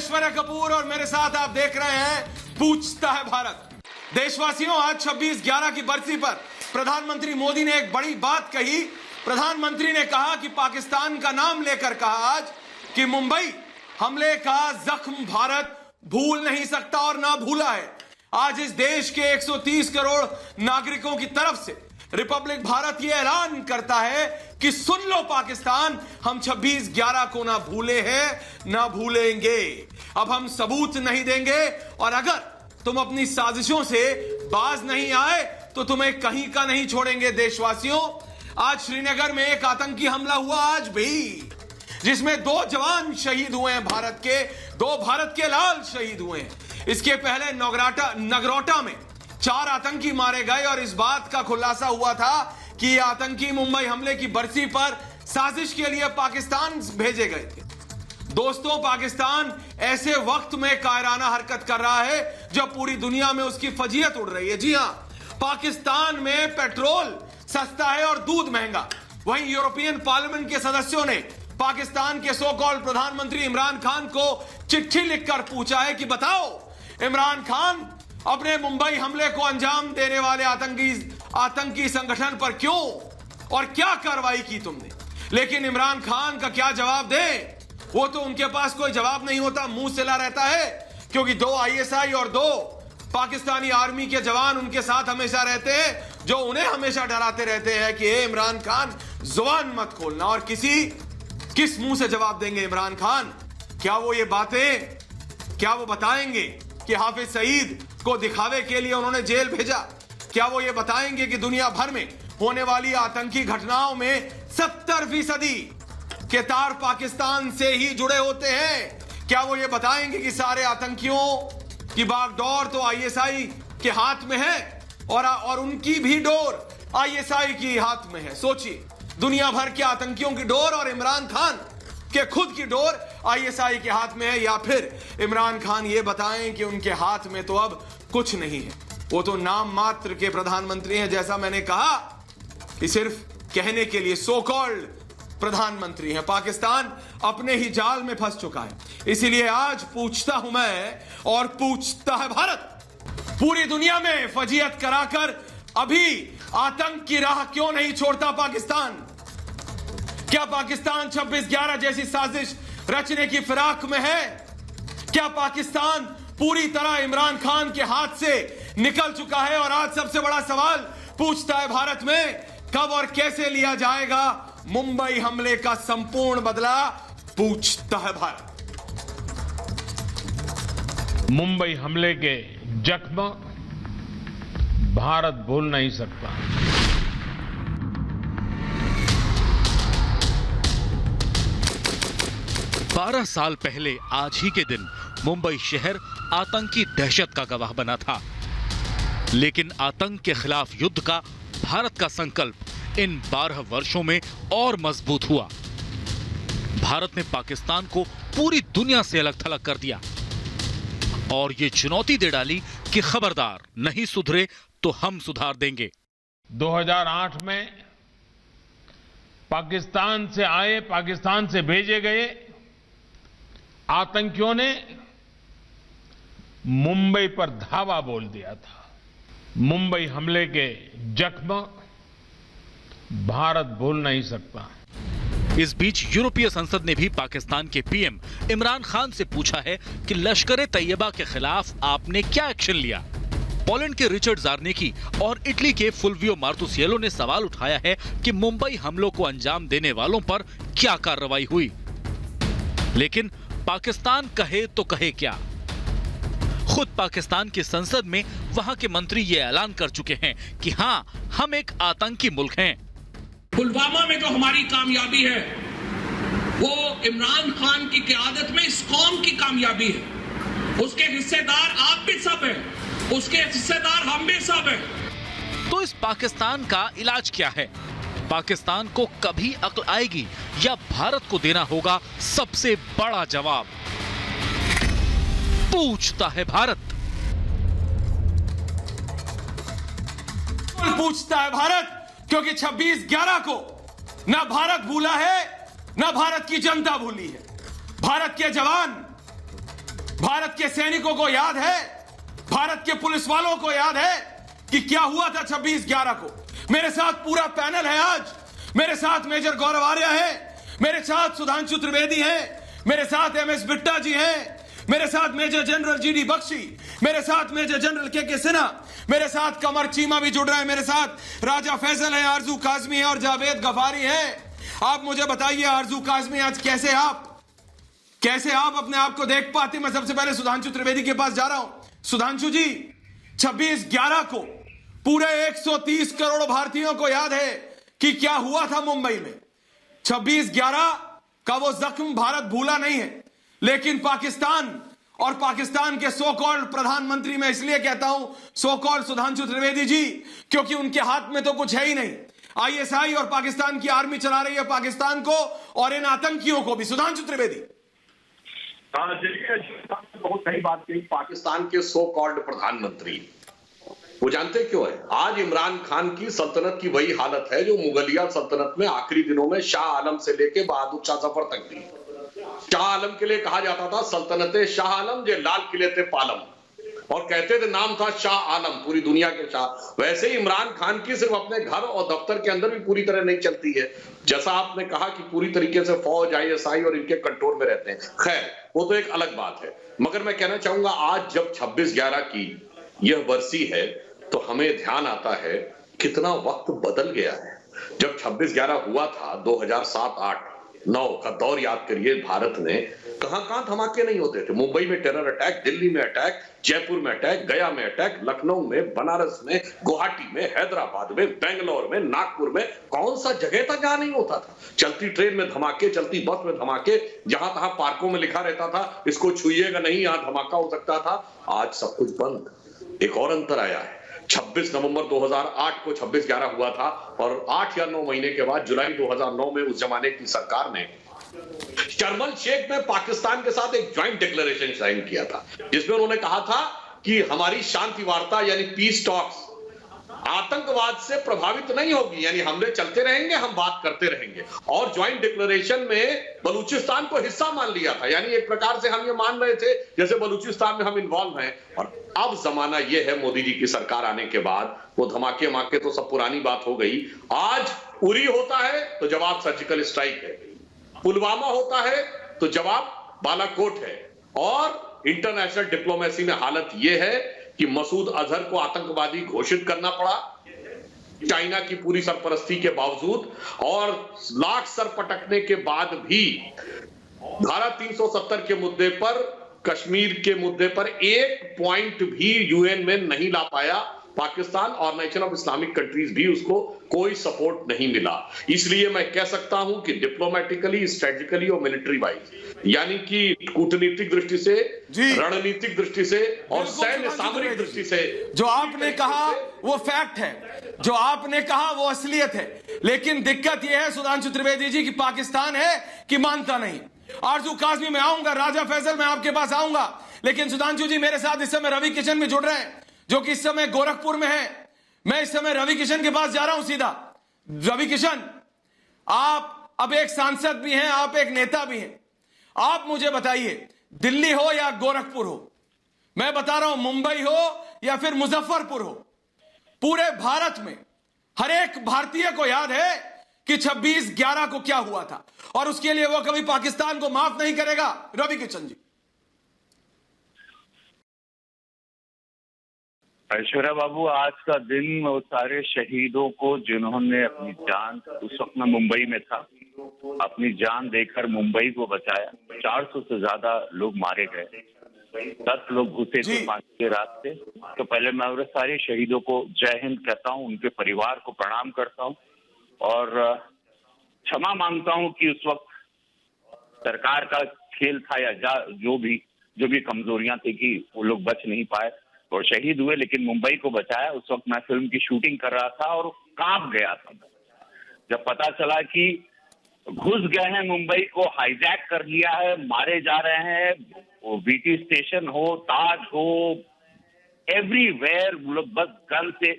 ऐश्वर्या कपूर और मेरे साथ आप देख रहे हैं पूछता है भारत। देशवासियों, आज 26/11 की बरसी पर प्रधानमंत्री मोदी ने एक बड़ी बात कही। प्रधानमंत्री ने कहा कि पाकिस्तान का नाम लेकर कहा आज कि मुंबई हमले का जख्म भारत भूल नहीं सकता और ना भूला है। आज इस देश के 130 करोड़ नागरिकों की तरफ से रिपब्लिक भारत यह ऐलान करता है कि सुन लो पाकिस्तान, हम 26/11 को ना भूले हैं ना भूलेंगे। अब हम सबूत नहीं देंगे और अगर तुम अपनी साजिशों से बाज नहीं आए तो तुम्हें कहीं का नहीं छोड़ेंगे। देशवासियों, आज श्रीनगर में एक आतंकी हमला हुआ आज भी, जिसमें 2 जवान शहीद हुए हैं। भारत के लाल शहीद हुए हैं। इसके पहले नगरोटा में 4 आतंकी मारे गए और इस बात का खुलासा हुआ था कि ये आतंकी मुंबई हमले की बरसी पर साजिश के लिए पाकिस्तान भेजे गए थे। दोस्तों, पाकिस्तान ऐसे वक्त में कायराना हरकत कर रहा है जब पूरी दुनिया में उसकी फजीयत उड़ रही है। जी हां, पाकिस्तान में पेट्रोल सस्ता है और दूध महंगा। वहीं यूरोपियन पार्लियामेंट के सदस्यों ने पाकिस्तान के सो कॉल्ड प्रधानमंत्री इमरान खान को चिट्ठी लिखकर पूछा है कि बताओ इमरान खान, अपने मुंबई हमले को अंजाम देने वाले आतंकी संगठन पर क्यों और क्या कार्रवाई की तुमने। लेकिन इमरान खान का क्या जवाब दे, वो तो उनके पास कोई जवाब नहीं होता, मुंह सिला रहता है, क्योंकि 2 ISI और 2 पाकिस्तानी आर्मी के जवान उनके साथ हमेशा रहते हैं, जो उन्हें हमेशा डराते रहते हैं कि इमरान खान जुबान मत खोलना। और किस मुंह से जवाब देंगे इमरान खान? क्या वो ये बातें वो बताएंगे कि हाफिज सईद को दिखावे के लिए उन्होंने जेल भेजा? क्या वो ये बताएंगे कि दुनिया भर में होने वाली आतंकी घटनाओं में 70% के तार पाकिस्तान से ही जुड़े होते हैं? क्या वो ये बताएंगे कि सारे आतंकियों की बागडोर तो ISI के हाथ में है और उनकी भी डोर ISI की हाथ में है? सोचिए, दुनिया भर के आतंकियों की डोर और इमरान खान के खुद की डोर ISI के हाथ में है, या फिर इमरान खान ये बताएं कि उनके हाथ में तो अब कुछ नहीं है, वो तो नाम मात्र के प्रधानमंत्री हैं। जैसा मैंने कहा कि सिर्फ कहने के लिए सो कॉल्ड प्रधानमंत्री हैं। पाकिस्तान अपने ही जाल में फंस चुका है। इसीलिए आज पूछता हूं मैं और पूछता है भारत, पूरी दुनिया में फजीयत कराकर अभी आतंक की राह क्यों नहीं छोड़ता पाकिस्तान? क्या पाकिस्तान 26/11 जैसी साजिश रचने की फिराक में है? क्या पाकिस्तान पूरी तरह इमरान खान के हाथ से निकल चुका है? और आज सबसे बड़ा सवाल पूछता है भारत में, कब और कैसे लिया जाएगा मुंबई हमले का संपूर्ण बदला? पूछता है भारत। मुंबई हमले के जख्म भारत भूल नहीं सकता। बारह साल पहले आज ही के दिन मुंबई शहर आतंकी दहशत का गवाह बना था, लेकिन आतंक के खिलाफ युद्ध का भारत का संकल्प इन 12 वर्षों में और मजबूत हुआ। भारत ने पाकिस्तान को पूरी दुनिया से अलग थलग कर दिया और ये चुनौती दे डाली कि खबरदार, नहीं सुधरे तो हम सुधार देंगे। 2008 में पाकिस्तान से भेजे गए आतंकियों ने मुंबई पर धावा बोल दिया था। मुंबई हमले के जख्म भारत भूल नहीं सकता। इस बीच यूरोपीय संसद ने भी पाकिस्तान के PM इमरान खान से पूछा है कि लश्कर तैयबा के खिलाफ आपने क्या एक्शन लिया। पोलैंड के रिचर्ड ज़ारनेकी और इटली के फुल्वियो मार्तुसिएलो ने सवाल उठाया है कि मुंबई हमलों को अंजाम देने वालों पर क्या कार्रवाई हुई। लेकिन पाकिस्तान कहे तो कहे क्या? खुद पाकिस्तान की संसद में वहां के मंत्री ये ऐलान कर चुके हैं कि हां, हम एक आतंकी मुल्क हैं। पुलवामा में जो हमारी कामयाबी है वो इमरान खान की क़यादत में इस कौम की कामयाबी है। उसके हिस्सेदार आप भी सब हैं, उसके हिस्सेदार हम भी सब हैं। तो इस पाकिस्तान का इलाज क्या है? पाकिस्तान को कभी अक्ल आएगी या भारत को देना होगा सबसे बड़ा जवाब? पूछता है भारत। पूछता है भारत, क्योंकि 26/11 को ना भारत भूला है ना भारत की जनता भूली है। भारत के जवान भारत के सैनिकों को याद है, भारत के पुलिस वालों को याद है कि क्या हुआ था 26/11 को। मेरे साथ पूरा पैनल है आज। मेरे साथ मेजर गौरव आर्या है, मेरे साथ सुधांशु त्रिवेदी है, मेरे साथ MS बिट्टा जी हैं, मेरे साथ मेजर जनरल GD बख्शी, मेरे साथ मेजर जनरल KK सिन्हा, मेरे साथ कमर चीमा भी जुड़ रहा है, मेरे साथ राजा फैसल है, आरजू काजमी है और जावेद गफारी है। आप मुझे बताइए आरजू काजमी, आज कैसे आप अपने आप को देख पाती। मैं सबसे पहले सुधांशु त्रिवेदी के पास जा रहा हूं। सुधांशु जी, 26/11 को पूरे 130 करोड़ भारतीयों को याद है कि क्या हुआ था मुंबई में। 26/11 का वो जख्म भारत भूला नहीं है, लेकिन पाकिस्तान और पाकिस्तान के सो कॉल्ड प्रधानमंत्री, मैं इसलिए कहता हूं सो कॉल्ड सुधांशु त्रिवेदी जी, क्योंकि उनके हाथ में तो कुछ है ही नहीं। ISI और पाकिस्तान की आर्मी चला रही है पाकिस्तान को और इन आतंकियों को भी। सुधांशु त्रिवेदी। बहुत सही बात कही। पाकिस्तान के सो कॉल्ड प्रधानमंत्री, वो जानते क्यों है? आज इमरान खान की सल्तनत की वही हालत है जो मुगलिया सल्तनत में आखिरी दिनों में शाह आलम से लेके बहादुर शाह जफर तक थी। शाह आलम के लिए कहा जाता था सल्तनते शाह आलम, जे लाल किले थे पालम, और कहते थे नाम था शाह आलम, पूरी दुनिया के शाह। वैसे ही इमरान खान की सिर्फ अपने घर और दफ्तर के अंदर भी पूरी तरह नहीं चलती है। जैसा आपने कहा कि पूरी तरीके से फौज, ISI और इनके कंट्रोल में रहते हैं। खैर, वो तो एक अलग बात है। मगर मैं कहना चाहूंगा आज जब 26/11 की यह बरसी है तो हमें ध्यान आता है कितना वक्त बदल गया है। जब 26/11 हुआ था 2007-8-9 का दौर याद करिए, भारत ने कहां धमाके नहीं होते थे। मुंबई में टेरर अटैक, दिल्ली में अटैक, जयपुर में अटैक, गया में अटैक, लखनऊ में, बनारस में, गुवाहाटी में, हैदराबाद में, बेंगलोर में, नागपुर में, कौन सा जगह था जहां नहीं होता था। चलती ट्रेन में धमाके, चलती बस में धमाके, जहां तहां पार्कों में लिखा रहता था इसको छुइएगा नहीं, यहां धमाका हो सकता था। आज सब कुछ बंद। एक और अंतर आया है। 26 नवंबर 2008 को 26/11 हुआ था और 8 या 9 महीने के बाद जुलाई 2009 में उस जमाने की सरकार ने शर्म शेख में पाकिस्तान के साथ एक ज्वाइंट डिक्लेरेशन साइन किया था, जिसमें उन्होंने कहा था कि हमारी शांति वार्ता यानी पीस टॉक्स आतंकवाद से प्रभावित नहीं होगी, यानी हमले चलते रहेंगे, हम बात करते रहेंगे। और ज्वाइंट डिक्लेरेशन में बलूचिस्तान को हिस्सा मान लिया था, यानी एक प्रकार से हम ये मान रहे थे जैसे बलूचिस्तान में हम इन्वॉल्व हैं। और अब जमाना यह है मोदी जी की सरकार आने के बाद, वो धमाके माके तो सब पुरानी बात हो गई। आज उरी होता है तो जवाब सर्जिकल स्ट्राइक है, पुलवामा होता है तो जवाब बालाकोट है। और इंटरनेशनल डिप्लोमेसी में हालत यह है कि मसूद अजहर को आतंकवादी घोषित करना पड़ा चाइना की पूरी सरपरस्ती के बावजूद, और लाख सर पटकने के बाद भी धारा 370 के मुद्दे पर, कश्मीर के मुद्दे पर एक पॉइंट भी UN में नहीं ला पाया पाकिस्तान, और नेशन ऑफ इस्लामिक कंट्रीज भी उसको कोई सपोर्ट नहीं मिला। इसलिए मैं कह सकता हूं कि डिप्लोमेटिकली, स्ट्रेटेजिकली और मिलिट्री वाइज, यानी कि कूटनीतिक दृष्टि से, रणनीतिक दृष्टि से और सैन्य सामरिक दृष्टि से, जो आपने कहा वो फैक्ट है, जो आपने कहा वो असलियत है। लेकिन दिक्कत यह है सुधांशु त्रिवेदी जी कि पाकिस्तान है कि मानता नहीं। आरजू काजमी में आऊंगा, राजा फैसल में आपके पास आऊंगा, लेकिन सुधांशु जी मेरे साथ इस समय रवि किशन भी जुड़ रहे हैं जो कि इस समय गोरखपुर में है। मैं इस समय रवि किशन के पास जा रहा हूं सीधा। रवि किशन, आप अब एक सांसद भी हैं, आप एक नेता भी हैं। आप मुझे बताइए, दिल्ली हो या गोरखपुर हो, मैं बता रहा हूं मुंबई हो या फिर मुजफ्फरपुर हो, पूरे भारत में हर एक भारतीय को याद है कि 26/11 को क्या हुआ था, और उसके लिए वो कभी पाकिस्तान को माफ नहीं करेगा। रवि किशन जी। ऐश्वर्या बाबू, आज का दिन वो सारे शहीदों को जिन्होंने अपनी जान, उस वक्त मैं मुंबई में था, अपनी जान देकर मुंबई को बचाया। 400 से ज्यादा लोग मारे गए, 10 लोग घुसे थे फांसी के रास्ते। तो पहले मैं उन सारे शहीदों को जय हिंद कहता हूँ, उनके परिवार को प्रणाम करता हूँ और क्षमा मांगता हूँ कि उस वक्त सरकार का खेल था या जो भी कमजोरियां थी कि वो लोग बच नहीं पाए और शहीद हुए, लेकिन मुंबई को बचाया। उस वक्त मैं फिल्म की शूटिंग कर रहा था और कांप गया था जब पता चला कि घुस गए हैं, मुंबई को हाईजैक कर लिया है, मारे जा रहे हैं। वो VT स्टेशन हो, ताज हो, एवरीवेयर लोग बस गन से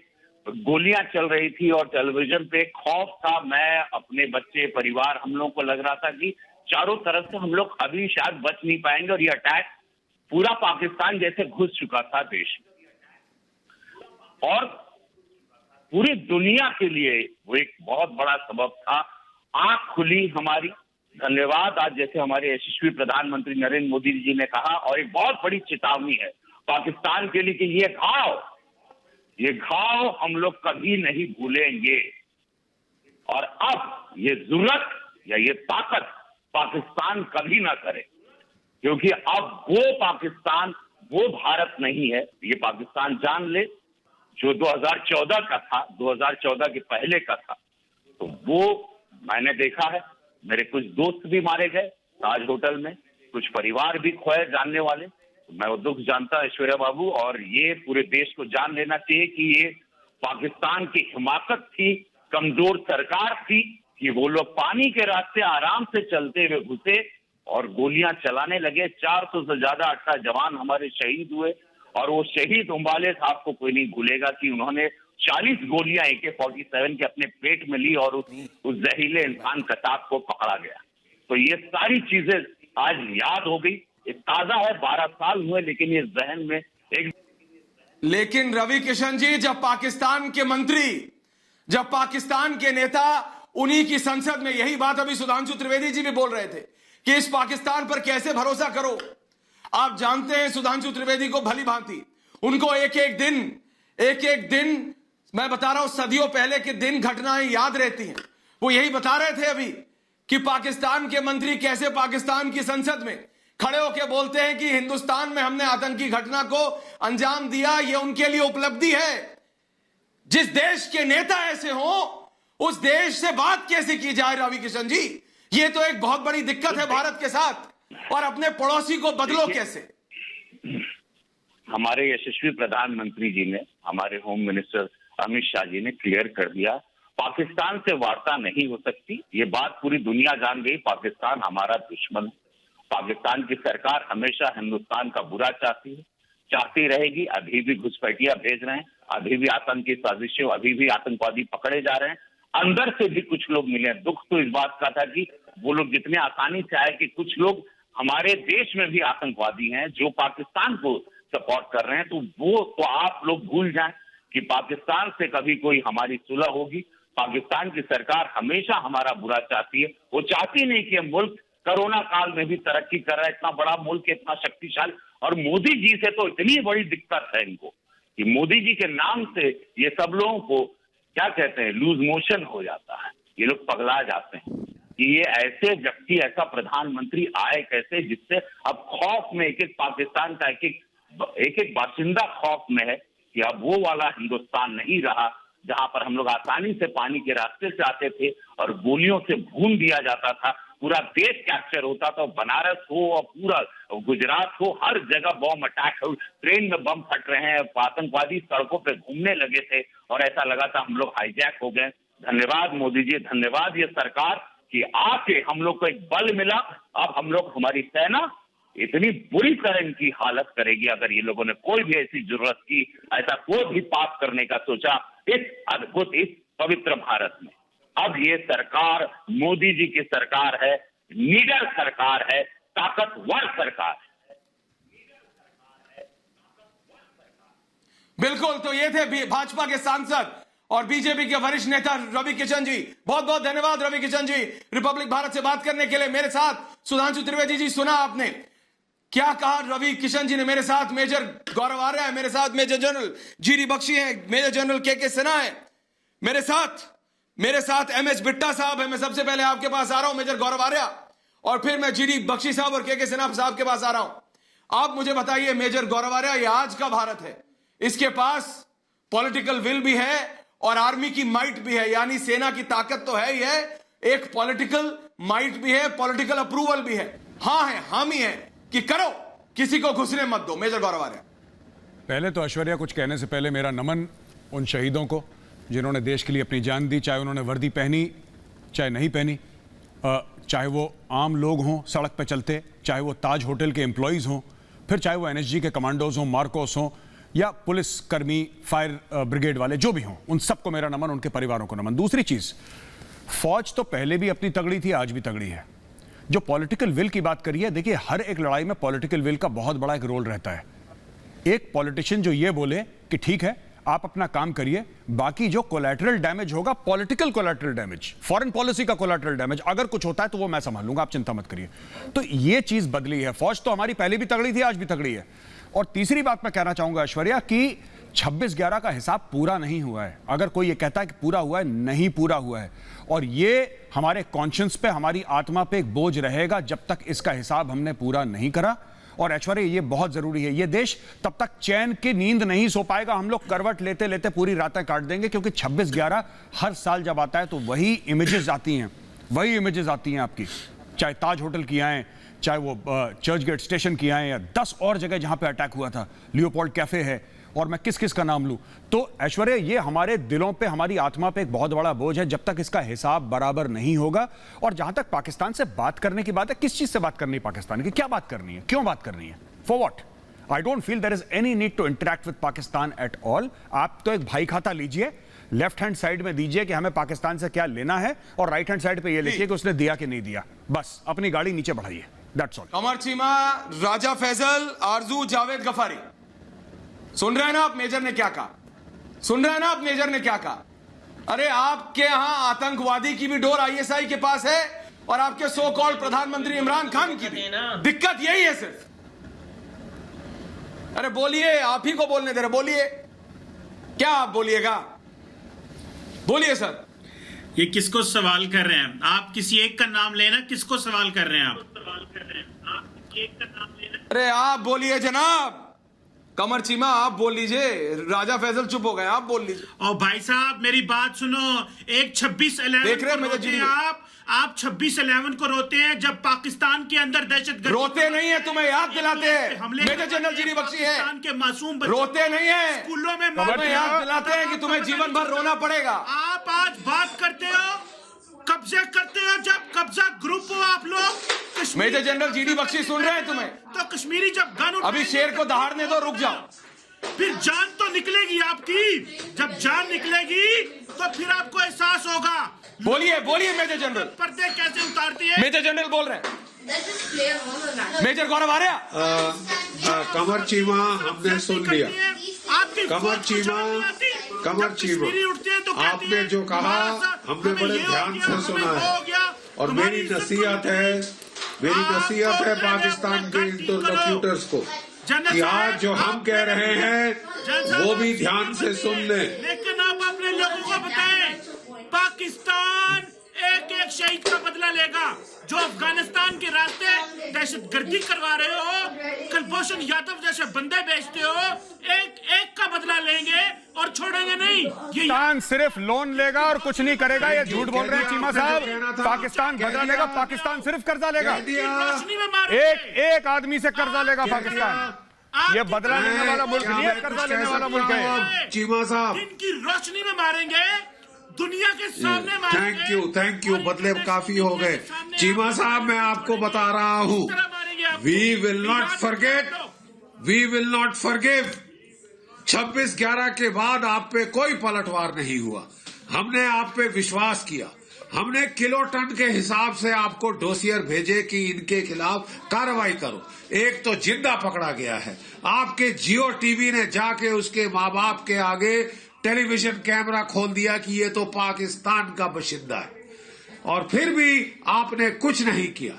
गोलियां चल रही थी और टेलीविजन पे खौफ था। मैं, अपने बच्चे, परिवार, हम लोग को लग रहा था कि चारों तरफ से हम लोग अभी शायद बच नहीं पाएंगे और ये अटैक पूरा पाकिस्तान जैसे घुस चुका था देश में, और पूरी दुनिया के लिए वो एक बहुत बड़ा सबब था। आंख खुली हमारी, धन्यवाद। आज जैसे हमारे यशस्वी प्रधानमंत्री नरेंद्र मोदी जी ने कहा, और एक बहुत बड़ी चेतावनी है पाकिस्तान के लिए कि ये घाव हम लोग कभी नहीं भूलेंगे, और अब ये जरूरत या ये ताकत पाकिस्तान कभी ना करे, क्योंकि अब वो पाकिस्तान, वो भारत नहीं है। ये पाकिस्तान जान ले जो 2014 का था, 2014 के पहले का था। तो वो मैंने देखा है, मेरे कुछ दोस्त भी मारे गए ताज होटल में, कुछ परिवार भी खोए जानने वाले। मैं वो दुख जानता ऐश्वर्या बाबू, और ये पूरे देश को जान लेना चाहिए कि ये पाकिस्तान की हिमाकत थी, कमजोर सरकार थी कि वो लोग पानी के रास्ते आराम से चलते हुए घुसे और गोलियां चलाने लगे। 400 से ज्यादा 18 जवान हमारे शहीद हुए, और वो शहीद उम्बाले साहब को कोई नहीं भूलेगा कि उन्होंने 40 गोलियां AK-47 के अपने पेट में ली और उस जहरीले इंसान कसाब को पकड़ा गया। तो ये सारी चीजें आज याद हो गई। ये ताजा है, 12 साल हुए, लेकिन ये जहन में एक। लेकिन रवि किशन जी, जब पाकिस्तान के मंत्री, जब पाकिस्तान के नेता, उन्हीं की संसद में यही बात अभी सुधांशु त्रिवेदी जी भी बोल रहे थे कि इस पाकिस्तान पर कैसे भरोसा करो। आप जानते हैं सुधांशु त्रिवेदी को भली भांति, उनको एक एक दिन मैं बता रहा हूं, सदियों पहले के दिन घटनाएं याद रहती हैं। वो यही बता रहे थे अभी कि पाकिस्तान के मंत्री कैसे पाकिस्तान की संसद में खड़े होकर बोलते हैं कि हिंदुस्तान में हमने आतंकी घटना को अंजाम दिया, ये उनके लिए उपलब्धि है। जिस देश के नेता ऐसे हो, उस देश से बात कैसे की जाए रवि किशन जी? ये तो एक बहुत बड़ी दिक्कत है भारत के साथ। और अपने पड़ोसी को बदलो कैसे? हमारे यशस्वी प्रधानमंत्री जी ने, हमारे होम मिनिस्टर अमित शाह जी ने क्लियर कर दिया, पाकिस्तान से वार्ता नहीं हो सकती। ये बात पूरी दुनिया जान गई, पाकिस्तान हमारा दुश्मन है। पाकिस्तान की सरकार हमेशा हिंदुस्तान का बुरा चाहती है, चाहती रहेगी। अभी भी घुसपैठिया भेज रहे हैं, अभी भी आतंकी साजिशें, अभी भी आतंकवादी पकड़े जा रहे हैं। अंदर से भी कुछ लोग मिले। दुख तो इस बात का था कि वो लोग जितने आसानी से आए कि कुछ लोग हमारे देश में भी आतंकवादी हैं जो पाकिस्तान को सपोर्ट कर रहे हैं। तो वो तो आप लोग भूल जाएं कि पाकिस्तान से कभी कोई हमारी सुलह होगी। पाकिस्तान की सरकार हमेशा हमारा बुरा चाहती है। वो चाहती नहीं कि हम मुल्क कोरोना काल में भी तरक्की कर रहा है, इतना बड़ा मुल्क, इतना शक्तिशाली। और मोदी जी से तो इतनी बड़ी दिक्कत है इनको कि मोदी जी के नाम से ये सब लोगों को क्या कहते हैं, लूज मोशन हो जाता है। ये लोग पगला जाते हैं कि ये ऐसे व्यक्ति, ऐसा प्रधानमंत्री आए कैसे, जिससे अब खौफ में एक पाकिस्तान का एक बाशिंदा खौफ में है कि अब वो वाला हिंदुस्तान नहीं रहा जहां पर हम लोग आसानी से पानी के रास्ते से आते थे और गोलियों से भून दिया जाता था। पूरा देश कैप्चर होता था, बनारस हो और पूरा गुजरात हो, हर जगह बम अटैक हो, ट्रेन में बम फट रहे हैं, आतंकवादी सड़कों पे घूमने लगे थे और ऐसा लगा था हम लोग हाईजैक हो गए। धन्यवाद मोदी जी, धन्यवाद ये सरकार कि आके हम लोग को एक बल मिला। अब हम लोग, हमारी सेना इतनी बुरी तरह इनकी हालत करेगी अगर ये लोगों ने कोई भी ऐसी जरूरत की, ऐसा कोई भी पाप करने का सोचा इस अद्भुत, इस पवित्र भारत में। अब ये सरकार मोदी जी की सरकार है, निडर सरकार है, ताकतवर सरकार है। बिल्कुल, तो ये थे भाजपा के सांसद और बीजेपी के वरिष्ठ नेता रवि किशन जी। बहुत बहुत धन्यवाद रवि किशन जी, रिपब्लिक भारत से बात करने के लिए। मेरे साथ सुधांशु त्रिवेदी जी, सुना आपने क्या कहा रवि किशन जी ने। मेरे साथ मेजर गौरव आर्य है, मेरे साथ मेजर जनरल जीडी बख्शी है, मेजर जनरल के सिन्हा है, मेरे साथ MS बिट्टा साहब है। मैं सबसे पहले आपके पास आ रहा हूं मेजर गौरव आर्य, और फिर मैं जीडी बख्शी साहब और के सिन्हा साहब के पास आ रहा हूं। आप मुझे बताइए मेजर गौरव आर्य, ये आज का भारत है, इसके पास पॉलिटिकल विल भी है और आर्मी की माइट भी है, यानी सेना की ताकत तो है ही है, एक पॉलिटिकल माइट भी है, पॉलिटिकल अप्रूवल भी है। हाँ है, हामी है कि करो, किसी को घुसने मत दो। मेजर गौरव आर्य। पहले तो ऐश्वर्या, कुछ कहने से पहले मेरा नमन उन शहीदों को जिन्होंने देश के लिए अपनी जान दी, चाहे उन्होंने वर्दी पहनी चाहे नहीं पहनी, चाहे वो आम लोग हों सड़क पर चलते, चाहे वो ताज होटल के एम्प्लॉयज़ हों, फिर चाहे वो NSG के कमांडोज हों, मार्कोस हों, या पुलिस कर्मी, फायर ब्रिगेड वाले, जो भी हों, उन सबको मेरा नमन, उनके परिवारों को नमन। दूसरी चीज़, फौज तो पहले भी अपनी तगड़ी थी, आज भी तगड़ी है। जो पॉलिटिकल विल की बात करी है, देखिए हर एक लड़ाई में पॉलिटिकल विल का बहुत बड़ा एक रोल रहता है। एक पॉलिटिशियन जो ये बोले कि ठीक है आप अपना काम करिए, बाकी जो कोलैटरल डैमेज होगा, political collateral damage, foreign policy का कोलैटरल डैमेज, अगर कुछ होता है तो वो मैं संभाल लूंगा, आप चिंता मत करिए। तो ये चीज बदली है। फौज तो हमारी पहले भी तगड़ी थी, आज भी तगड़ी है। और तीसरी बात मैं कहना चाहूंगा ऐश्वर्या कि 26/11 का हिसाब पूरा नहीं हुआ है। अगर कोई ये कहता है कि पूरा हुआ है, नहीं पूरा हुआ है। और ये हमारे कॉन्शियंस पे, हमारी आत्मा पे एक बोझ रहेगा जब तक इसका हिसाब हमने पूरा नहीं करा। और ऐश्वर्या ये बहुत जरूरी है, ये देश तब तक चैन की नींद नहीं सो पाएगा। हम लोग करवट लेते लेते पूरी रातें काट देंगे, क्योंकि 26/11 हर साल जब आता है तो वही इमेजेस आती हैं, वही इमेजेस आती हैं आपकी, चाहे ताज होटल की आए, चाहे वो चर्च गेट स्टेशन की आए, या 10 और जगह जहां पे अटैक हुआ था, लियोपोल्ड कैफे है, और मैं किस किस का नाम लूं। तो ऐश्वर्या ये हमारे दिलों पे, हमारी आत्मा पे एक बहुत बड़ा बोझ है जब तक इसका हिसाब बराबर नहीं होगा। और जहां तक पाकिस्तान से बात करने की बात है, किस चीज से बात करनी है पाकिस्तान की, क्या बात करनी है, क्यों बात करनी है, for what? I don't feel there is any need to interact with Pakistan at all. आप तो एक भाई खाता लीजिए, लेफ्ट हैंड साइड में दीजिए कि हमें पाकिस्तान से क्या लेना है, और राइट हैंड साइड पे ये लिखिए कि उसने दिया कि नहीं दिया। बस अपनी गाड़ी नीचे बढ़ाइए, दैट्स ऑल। कमर चीमा, राजा फैसल, आरजू, जावेद गफारी, सुन रहे हैं ना आप मेजर ने क्या कहा? सुन रहे हैं ना आप मेजर ने क्या कहा? अरे आपके यहां आतंकवादी की भी डोर आईएसआई के पास है, और आपके सो कॉल्ड प्रधानमंत्री इमरान खान की भी। दिक्कत यही है सिर्फ। अरे बोलिए, आप ही को बोलने दे रहे, बोलिए, क्या आप बोलिएगा? बोलिए सर। ये किसको सवाल कर रहे हैं आप? किसी एक का नाम लेना, किसको सवाल कर रहे हैं आप? अरे आप बोलिए जनाब। कमर चीमा आप बोल लीजिए, राजा फैसल चुप हो गए, आप बोल लीजिए। और भाई साहब मेरी बात सुनो, एक 26/11 देख रहे हैं को रोते हैं आप 26/11 को रोते हैं जब पाकिस्तान के अंदर दहशतगर्दी। रोते नहीं है, तुम्हें याद दिलाते हैं। मेजर जनरल जीडी बख्शी है, पाकिस्तान के मासूम बच्चे रोते नहीं है, स्कूलों में तुम्हें याद दिलाते हैं कि तुम्हें जीवन भर रोना पड़ेगा। आप आज बात करते हो, कब्जे करते हो, जब कब्जा ग्रुप हो आप लोग। मेजर जनरल जीडी बख्शी सुन रहे हैं तुम्हें? तो कश्मीरी जब गन अभी शेर को दहाड़ने दो, रुक जाओ। फिर जान तो निकलेगी आपकी। जब जान निकलेगी तो फिर आपको एहसास होगा। बोलिए, बोलिए मेजर जनरल। पर्दे कैसे उतारती है? मेजर जनरल बोल रहे हैं। मेजर गौरव आर्या। कमर चीमा हमने सुन लिया। कमर चीमा, आपने जो कहा हमने बड़े ध्यान से सुना है, और मेरी नसीहत है पाकिस्तान के इंटरलोक्यूटर्स को कि आज जो हम कह रहे हैं वो भी ध्यान से सुन लें। लेकिन आप अपने लोगों को बताएं, पाकिस्तान एक एक शहीद का बदला लेगा। जो अफगानिस्तान के रास्ते दहशतगर्दी करवा रहे हो, कुलभूषण यादव जैसे बंदे बेचते हो, एक एक का बदला लेंगे और छोड़ेंगे नहीं। पाकिस्तान सिर्फ लोन लेगा और कुछ नहीं करेगा, ये झूठ बोल रहे हैं चीमा साहब। पाकिस्तान बदला लेगा, पाकिस्तान सिर्फ कर्जा लेगा, एक आदमी से कर्जा लेगा पाकिस्तान। ये बदला लेने वाला मुल्क नहीं है, कर्जा लेने वाला मुल्क है। चीमा साहब इनकी रोशनी में मारेंगे, दुनिया के सामने मारेंगे। थैंक यू, बदले काफी हो गए। चीमा साहब मैं आपको बता रहा हूँ, we will not forget, we will not forgive. 26/11 के बाद आप पे कोई पलटवार नहीं हुआ। हमने आप पे विश्वास किया, हमने किलो टन के हिसाब से आपको डोसियर भेजे कि इनके खिलाफ कार्रवाई करो। एक तो जिंदा पकड़ा गया है, आपके जियो टीवी ने जाके उसके माँ बाप के आगे टेलीविजन कैमरा खोल दिया कि ये तो पाकिस्तान का बाशिंदा है, और फिर भी आपने कुछ नहीं किया।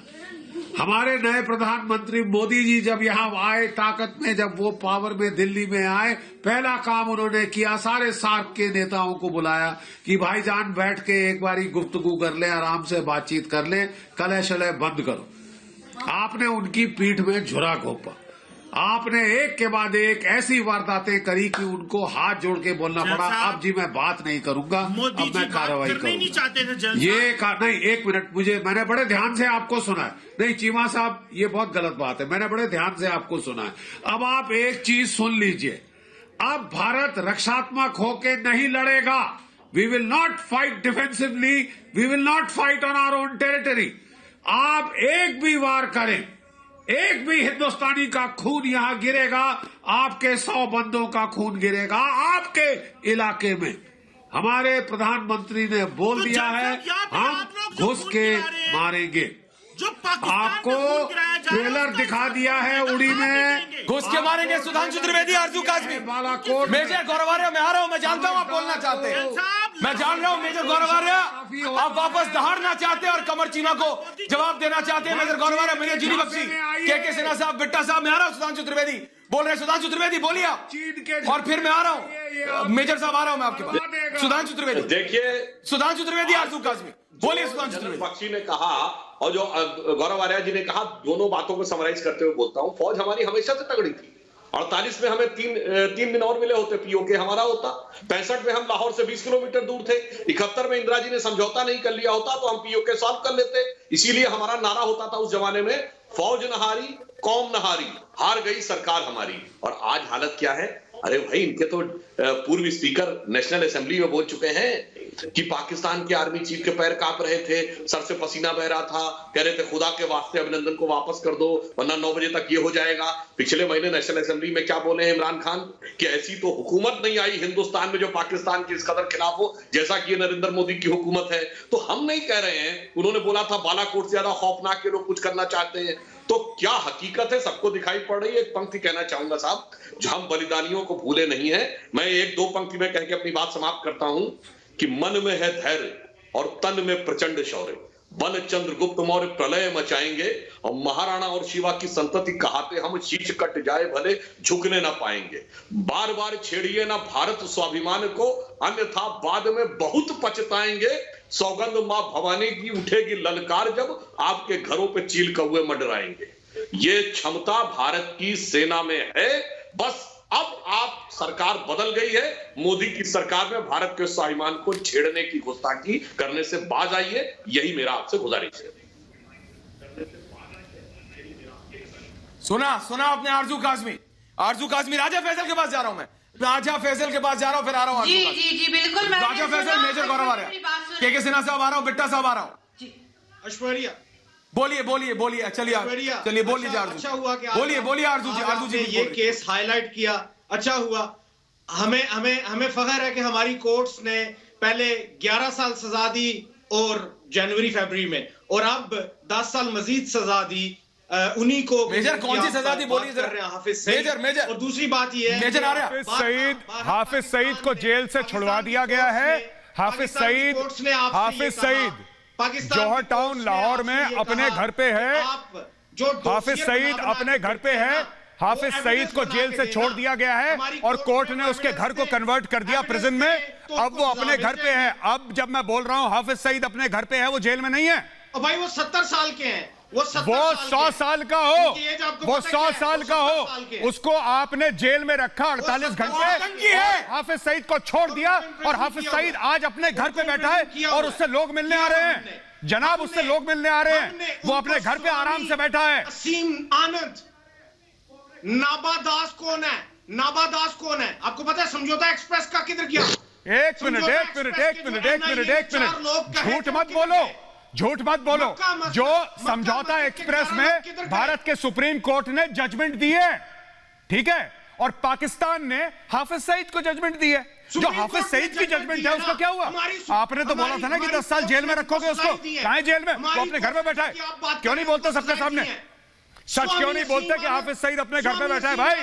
हमारे नए प्रधानमंत्री मोदी जी जब यहां आए ताकत में, जब वो पावर में दिल्ली में आए, पहला काम उन्होंने किया, सारे सार्क के नेताओं को बुलाया कि भाईजान बैठ के एक बारी गुफ्तगू कर लें, आराम से बातचीत कर लें, कलह शलह बंद करो। आपने उनकी पीठ में झुरा घोंपा, आपने एक के बाद एक ऐसी वारदातें करी कि उनको हाथ जोड़ के बोलना पड़ा, अब जी मैं बात नहीं करूंगा, अब मैं कार्रवाई करूंगा। नहीं, एक मिनट, मैंने बड़े ध्यान से आपको सुना है। नहीं चीमा साहब, ये बहुत गलत बात है, मैंने बड़े ध्यान से आपको सुना है। अब आप एक चीज सुन लीजिए, अब भारत रक्षात्मक होके नहीं लड़ेगा। We will not fight defensively, we will not fight on our own territory. आप एक भी वार करें, एक भी हिंदुस्तानी का खून यहां गिरेगा, आपके 100 बंदों का खून गिरेगा आपके इलाके में। हमारे प्रधानमंत्री ने बोल दिया है, हम घुस के मारेंगे। जो आपको ट्रेलर दिखा दिया है उड़ी में, घुस के मारेंगे सुधांशु त्रिवेदी, आरजू काजमी, बालाकोट में। मेजर गौरवार्या, मैं आ रहा हूं, मैं जानता हूं आप बोलना चाहते हैं, मैं जान रहा हूं मेजर गौरवार्या आप वापस दहाड़ना चाहते हैं और कमर चीमा को जवाब देना चाहते हैं। मेजर गौरवार्या, मेरे जीनी बख्शी, के सिन्हा साहब, बिट्टा साहब, मैं आ रहा हूं, सुधांशु त्रिवेदी बोल रहे हैं, सुधांशु त्रिवेदी बोलिए आप, और फिर मैं आ रहा हूं, मेजर साहब आ रहा हूं मैं आपके पास, सुधांशु त्रिवेदी, देखिए सुधांशु त्रिवेदी, आरजू काजमी, बोलिए सुधांशु त्रिवेदी। बख्शी ने कहा और जो गौरव आर्या जी ने कहा, दोनों बातों को समराइज करते हुए बोलता हूं, फौज हमारी हमेशा से तगड़ी थी। 48 में हमें तीन दिन और मिले होते, पीओके हमारा होता। 65 में हम लाहौर से 20 किलोमीटर दूर थे। 71 में इंदिरा जी ने समझौता नहीं कर लिया होता तो हम पीओके सॉल्व कर लेते। इसीलिए हमारा नारा होता था उस जमाने में, फौज न हारी, कौम न हारी, हार गई सरकार हमारी। और आज हालत क्या है? अरे भाई, इनके तो पूर्व स्पीकर नेशनल असेंबली में बोल चुके हैं कि पाकिस्तान के आर्मी चीफ के पैर कांप रहे थे, सर से पसीना बह रहा था, कह रहे थे खुदा के वास्ते अभिनंदन को वापस कर दो वरना 9 बजे तक ये हो जाएगा। पिछले महीने नेशनल असेंबली में क्या बोले हैं इमरान खान कि ऐसी तो हुकूमत नहीं आई हिंदुस्तान में जो पाकिस्तान के इस कदर खिलाफ हो जैसा कि ये नरेंद्र मोदी की हुकूमत है। तो हम नहीं कह रहे हैं, उन्होंने बोला था बालाकोट से ज्यादा खौफनाक के लोग कुछ करना चाहते हैं। तो क्या हकीकत है सबको दिखाई पड़ रही है। एक पंक्ति कहना चाहूंगा साहब, जो हम बलिदानियों को भूले नहीं है। मैं एक दो पंक्ति में कह के अपनी बात समाप्त करता हूं कि मन में है धैर्य और तन में प्रचंड शौर्य, बन चंद्रगुप्त मौर्य प्रलय मचाएंगे और महाराणा और शिवा की संतति कहाते हम शीश कट जाए भले झुकने ना पाएंगे। बार बार छेड़िए ना भारत स्वाभिमान को, अन्यथा बाद में बहुत पछताएंगे। सौगंध मां भवानी की उठेगी ललकार जब आपके घरों पे चील कौए मंडराएंगे। ये क्षमता भारत की सेना में है। बस अब आप सरकार बदल गई है, मोदी की सरकार में भारत के स्वाभिमान को छेड़ने की गुस्ताखी करने से बाज आइए, यही मेरा आपसे गुजारिश है। सुना आपने आरजू काजमी, राजा फैसल के पास जा रहा हूं मैं, राजा फैसल के पास जा रहा हूं, फिर आ रहा हूं। जी बिल्कुल, राजा फैसल, मेजर गौरव आ रहा है, के सिन्हा साहब आ रहा हूं, बिट्टा साहब आ रहा हूं। ऐश्वर्या, बोलिए चलिए बोल लीजिए आरजू। अच्छा हुआ कि बोलिए आरजू जी, ये केस हाईलाइट किया, अच्छा हुआ। हमें फख्र है कि हमारी कोर्ट्स ने पहले 11 साल सजा दी और जनवरी फरवरी में, और अब 10 साल मजीद सजा दी उन्हीं को। मेजर कौन सी सजा दी बोलिए जरा। हाफिज सईद, मेजर, और दूसरी बात ये है मेजर आ रहा है, हाफिज सईद को जेल से छुड़वा दिया गया है। हाफिज सईद जौहर टाउन लाहौर में अपने घर पे है। हाफिज सईद अपने घर पे है। हाफिज सईद को जेल से छोड़ दिया गया है और कोर्ट ने उसके घर को कन्वर्ट कर दिया प्रिजन में। अब वो अपने घर पे है। अब जब मैं बोल रहा हूं हाफिज सईद अपने घर पे है, वो जेल में नहीं है। भाई वो 70 साल के हैं, वो 100 साल का हो, वो 100 साल का हो, उसको आपने जेल में रखा 48 घंटे। हाफिज सईद को छोड़ दिया और हाफिज सईद आज अपने घर पे बैठा है और उससे लोग मिलने आ रहे हैं। जनाब, उससे लोग मिलने आ रहे हैं, वो अपने घर पे आराम से बैठा है। असीम आनंद, नाबादास कौन है? नाबादास कौन है? आपको पता है समझौता एक्सप्रेस का किधर गया? एक मिनट, झूठ मत बोलो। जो समझौता एक्सप्रेस में भारत के सुप्रीम कोर्ट ने जजमेंट दी है, ठीक है, और पाकिस्तान ने हाफिज सईद को जजमेंट दी है। जो हाफिज सईद की जजमेंट है उसका क्या हुआ? आपने तो बोला था ना कि 10 साल जेल में रखोगे उसको। कहां है जेल में? वो अपने घर में बैठा है। क्यों नहीं बोलते सबके सामने? सच क्यों नहीं बोलते कि हाफिज सईद अपने घर पे बैठा है? भाई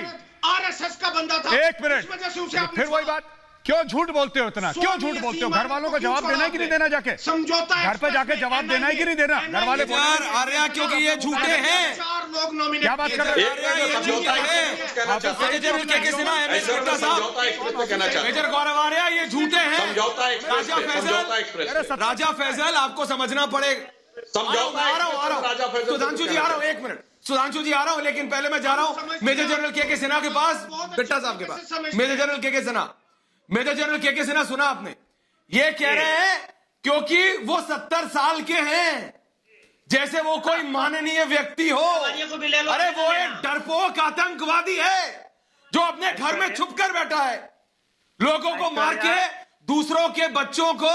आरएसएस का बंदा था। एक मिनट, फिर वही बात, क्यों झूठ बोलते हो इतना? क्यों झूठ बोलते हो? घर वालों को जवाब देना है कि नहीं देना? जाके समझौता घर पे जाके जवाब देना है कि नहीं देना? घर वाले आर्या, क्योंकि ये झूठे हैं। 4 लोग नॉमिनेट, क्या बात कर रहे हैं? मेजर गौरव आर्या, ये झूठे हैं। राजा फैसल, आपको समझना पड़ेगा। आ रहा हूँ सुधांशु जी, आ रहा हूँ, एक मिनट सुधांशु जी, आ रहा हूँ, लेकिन पहले मैं जा रहा हूँ मेजर जनरल के सिन्हा के पास, बिट्टा साहब के पास। मेजर जनरल के सिन्हा, सुना आपने? ये कह रहे हैं क्योंकि वो 70 साल के हैं, जैसे वो कोई माननीय व्यक्ति हो। अरे वो एक डरपोक आतंकवादी है जो अपने घर में छुप कर बैठा है, लोगों को मार के, दूसरों के बच्चों को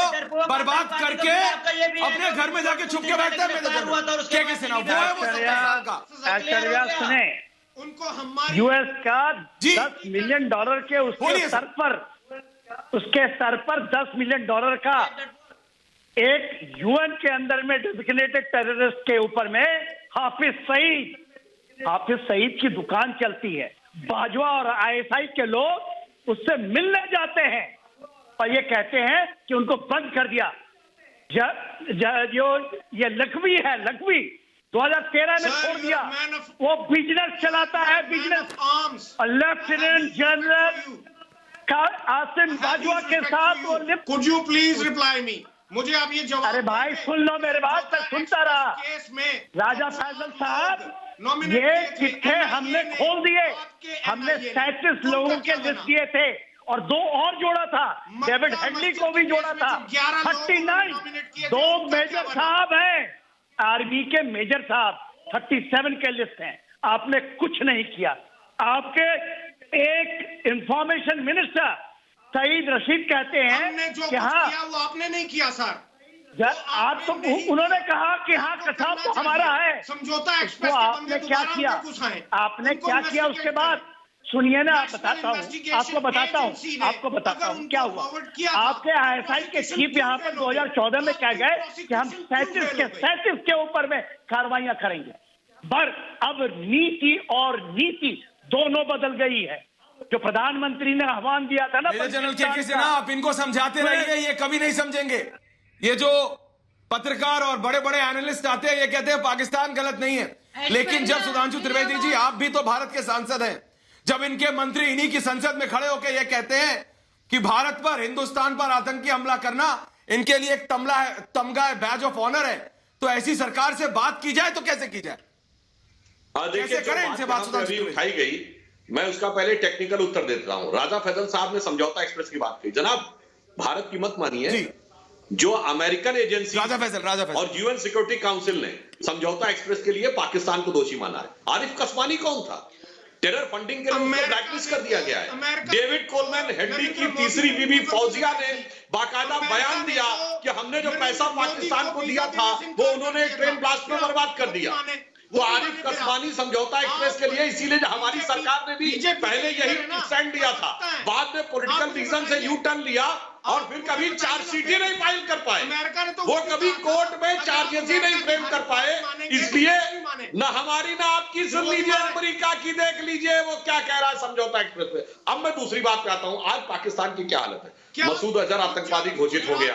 बर्बाद करके अपने घर में जाके छुप के बैठता है। के सिन्हा वो है, वो 70 साल का। सुने, उनको हमारे यूएस का $10 मिलियन के उसके सर पर $10 मिलियन का एक यूएन के अंदर में डेजिग्नेटेड टेररिस्ट के ऊपर में हाफिज सईद की दुकान चलती है, बाजवा और आईएसआई के लोग उससे मिलने जाते हैं और ये कहते हैं कि उनको बंद कर दिया। जो ये लखवी है, लखवी 2013 में छोड़ दिया, वो बिजनेस चलाता है, बिजनेस। और लेफ्टिनेंट जनरल आसिम बाजवा के साथ वो could you please reply me, मुझे आप ये जवाब। अरे भाई सुन लो मेरे बात, मैं सुनता रहा। केस में राजा फैसल साहब, ये चिट्ठे हमने खोल दिए, हमने 37 लोगों के लिस्ट दिए थे और 2 और जोड़ा था, डेविड हेडली को भी जोड़ा था। 39 2 मेजर साहब हैं, आर्मी के मेजर साहब 37 के लिस्ट हैं। आपने कुछ नहीं किया। आपके एक इंफॉर्मेशन मिनिस्टर सईद रशीद कहते हैं कि हाँ, वो आपने नहीं किया सर। आप तो उन्होंने कहा कि हाँ कसाब तो हमारा है। समझौता एक्सप्रेस तो आपने क्या किया? आपने क्या किया उसके बाद? सुनिए ना, आप बताता हूँ, आपको बताता हूँ क्या हुआ। आपके आईएसआई के चीफ यहाँ पर 2014 में कह गए कि हम 37 के ऊपर में कार्रवाइयां करेंगे। पर अब नीति और नीति दोनों बदल गई है। जो प्रधानमंत्री ने आह्वान दिया था ना, जनरल के से ना आप इनको समझाते रहिए, ये कभी नहीं समझेंगे। ये जो पत्रकार और बड़े बड़े एनालिस्ट आते हैं, ये कहते हैं पाकिस्तान गलत नहीं है, लेकिन जब सुधांशु त्रिवेदी जी, आप भी तो भारत के सांसद हैं, जब इनके मंत्री इन्हीं की संसद में खड़े होकर ये कहते हैं कि भारत पर, हिंदुस्तान पर आतंकी हमला करना इनके लिए एक तमगा है, बैज ऑफ ऑनर है, तो ऐसी सरकार से बात की जाए तो कैसे की जाए? कैसे करें इनसे बात? उठाई गई, मैं उसका पहले टेक्निकल उत्तर देता हूं। राजा फैजल साहब ने समझौता एक्सप्रेस की बात की। जनाब, भारत की मत मानिए, जो अमेरिकन एजेंसी राजा फैसल और यूएन सिक्योरिटी काउंसिल ने समझौता एक्सप्रेस के लिए पाकिस्तान को दोषी माना है। आरिफ कसवानी कौन था? टेरर फंडिंग के लिए ब्लैकलिस्ट कर दिया गया है। डेविड कोलमैन, हेडली की तीसरी बीवी फौजिया ने बाकायदा बयान दिया कि हमने जो पैसा पाकिस्तान को दिया था वो उन्होंने ट्रेन ब्लास्ट में बर्बाद कर दिया। वो आरिफ कसवानी समझौता एक्सप्रेस के लिए, इसीलिए हमारी सरकार ने भी पहले यही स्टैंड लिया था, बाद में पॉलिटिकल रीजन से यू टर्न लिया और फिर कभी चार्जशीट ही नहीं फाइल कर पाए, वो कभी कोर्ट में चार्जेस ही नहीं फ्रेम कर पाए। इसलिए न हमारी ना आपकी सुन लीजिए, अमेरिका की देख लीजिए वो क्या कह रहा है समझौता एक्सप्रेस में। अब मैं दूसरी बात पे आता हूं। आज पाकिस्तान की क्या हालत है? मसूद अजहर आतंकवादी घोषित हो गया।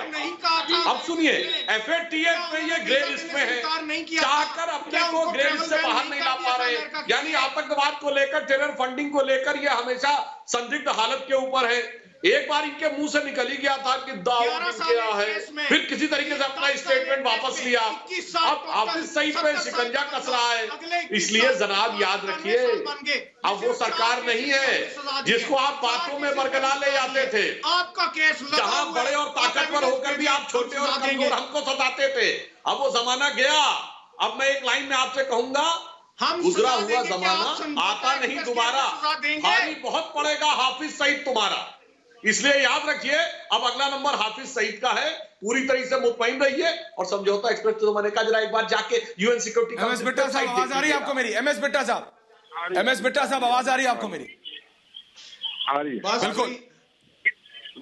अब सुनिए, एफएटीएफ में ये ग्रे लिस्ट में है, चाहकर अपने को ग्रे लिस्ट से बाहर नहीं ला पा रहे। यानी आतंकवाद को लेकर, टेरर फंडिंग को लेकर ये हमेशा संदिग्ध हालत के ऊपर है। एक बार इनके मुंह से निकल ही गया था कि दावा किया है, फिर किसी तरीके से अपना स्टेटमेंट वापस लिया। अब हाफिज सईद पे शिकंजा कस रहा है। इसलिए जनाब याद रखिए, अब वो सरकार नहीं है जिसको आप बातों में बरगला ले जाते थे। आपका केस जहां बड़े और ताकतवर होकर भी आप छोटे और कमजोर हमको सताते थे। अब वो जमाना गया। अब मैं एक लाइन में आपसे कहूंगा, गुजरा हुआ जमाना आता नहीं दोबारा, भारी बहुत पड़ेगा हाफिज सईद तुम्हारा। इसलिए याद रखिए, अब अगला नंबर हाफिज सईद का है। पूरी तरीके से मुतमईन रहिए और समझौता एक्सप्रेस तो मैंने कहा जरा एक बार जाके यूएन सिक्योरिटी एमएस बिट्टा साहब, आवाज आ रही है आपको मेरी? एमएस बिट्टा साहब, आवाज आ रही है आपको मेरी? आ रही है, बिल्कुल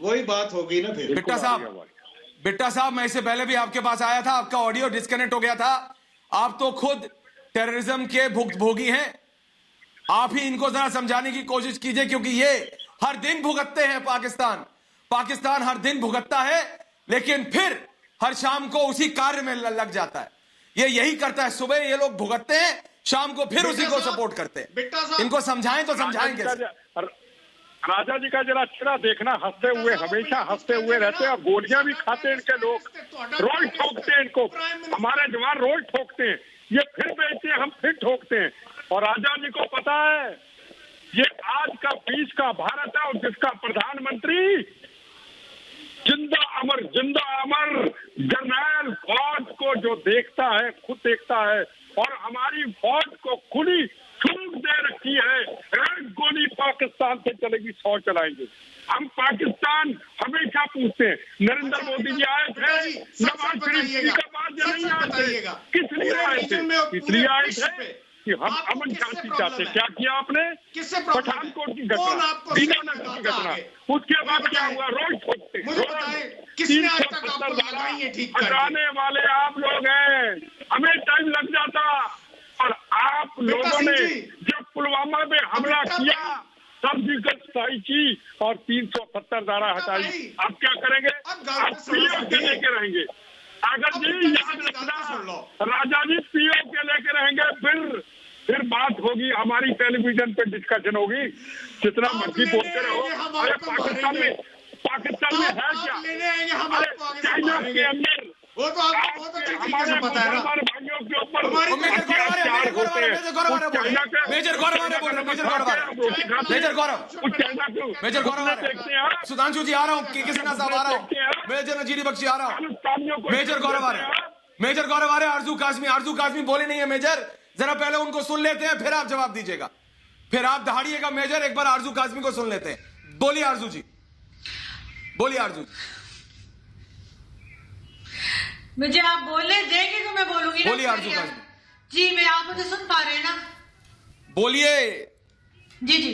वही बात होगी ना फिर। बिट्टा साहब, मैं इससे पहले भी आपके पास आया था, आपका ऑडियो डिस्कनेक्ट हो गया था। आप तो खुद टेररिज्म के भुक्तभोगी हैं। आप ही इनको जरा समझाने की कोशिश कीजिए, क्योंकि ये हर दिन भुगतते हैं। पाकिस्तान हर दिन भुगतता है, लेकिन फिर हर शाम को उसी कार्य में लग जाता है। ये यही करता है, सुबह ये लोग भुगतते हैं, शाम को फिर उसी को सपोर्ट करते हैं। इनको समझाएं तो समझाएंगे। राजा जी का जरा चेहरा देखना, हंसते हुए, हमेशा हंसते हुए रहते हैं और गोलियां भी खाते हैं इनके लोग, रोज ठोकते हैं इनको। हमारे जवान रोज ठोकते हैं, ये फिर बेचते हैं, हम फिर ठोकते हैं। और राजा जी को पता है ये आज का 20 का भारत है और जिसका प्रधानमंत्री जिंदा अमर जर्नल फौज को जो देखता है, खुद देखता है, और हमारी फौज को खुली छूट दे रखी है, एक गोली पाकिस्तान से चलेगी 100 चलाएंगे। हम पाकिस्तान हमेशा पूछते हैं, नरेंद्र मोदी जी आए थे, नवाज शरीफ का बात नहीं आते, किस लिए आए थे? इसलिए आए थे कि हम अमन शांति चाहते। क्या किया आपने? पठानकोट की घटना, दीनानगर की घटना, उसके बाद क्या हुआ? रोज ठोकते, हटाने वाले आप लोग हैं। हमें टाइम लग जाता, लोगों ने जब पुलवामा में हमला किया सर्जिकल स्ट्राइक की और 370 धारा हटाई, अब क्या करेंगे? अब पीओ के लेके रहेंगे। अगर जी याद रखना, राजा जी पीओ के लेके रहेंगे, फिर बात होगी, हमारी टेलीविजन पे डिस्कशन होगी, जितना मर्जी बोलते रहो। अरे पाकिस्तान में है क्या? चाइना के अंदर वो तो ठीक से पता है ना। हमारे भाइयों के ऊपर मेजर गौरव, सुधांशु जी आ रहा हूँ, के सिन्हा साहब आ रहा हूँ, मेजर जनरल जीडी बख्शी आ रहा हूँ, मेजर गौरव आ रहे हैं, आरजू काजमी बोले नहीं है मेजर, जरा पहले उनको सुन लेते हैं, फिर आप जवाब दीजिएगा, फिर आप दहाड़िएगा मेजर। एक बार आरजू काजमी को सुन लेते हैं। बोलिए आरजू जी, बोलिए आरजू। मुझे आप बोलने देंगे तो मैं बोलूंगी। बोलिए आरजू काजमी जी, मैं आप मुझे सुन पा रहे हैं ना? बोलिए जी जी।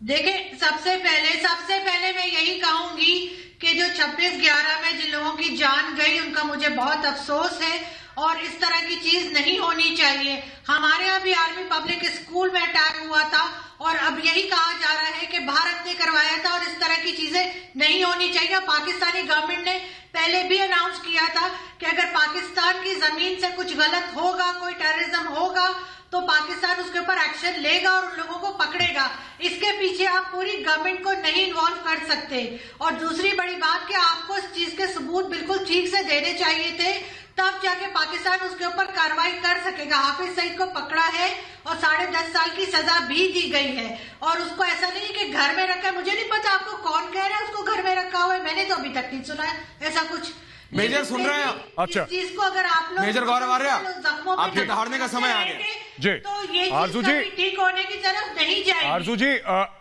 देखिए, सबसे पहले मैं यही कहूंगी कि जो 26/11 में जिन लोगों की जान गई उनका मुझे बहुत अफसोस है और इस तरह की चीज नहीं होनी चाहिए। हमारे यहाँ भी आर्मी पब्लिक स्कूल में अटैक हुआ था और अब यही कहा जा रहा है कि भारत ने करवाया था और इस तरह की चीजें नहीं होनी चाहिए। पाकिस्तानी गवर्नमेंट ने पहले भी अनाउंस किया था कि अगर पाकिस्तान की जमीन से कुछ गलत होगा, कोई टेररिज्म होगा, तो पाकिस्तान उसके ऊपर एक्शन लेगा और उन लोगों को पकड़ेगा। इसके पीछे आप पूरी गवर्नमेंट को नहीं इन्वॉल्व कर सकते। और दूसरी बड़ी बात कि आपको इस चीज के सबूत बिल्कुल ठीक से देने चाहिए थे, तब जाके पाकिस्तान उसके ऊपर कार्रवाई कर सकेगा। हाफिज सईद को पकड़ा है और 10.5 साल की सजा भी दी गई है और उसको ऐसा नहीं कि घर में रखा है। मुझे नहीं पता आपको कौन कह रहा है उसको घर में रखा हुआ है, मैंने तो अभी तक नहीं सुना है ऐसा कुछ। मेजर सुन रहे हैं? अच्छा, इस चीज को अगर आप लोग मेजर गौरव आ रहा, जख्मों पे आपके दहाड़ने का समय आ गया जी। तो ये आरजू जी, ठीक होने की तरफ नहीं जाएगी। आरजू जी,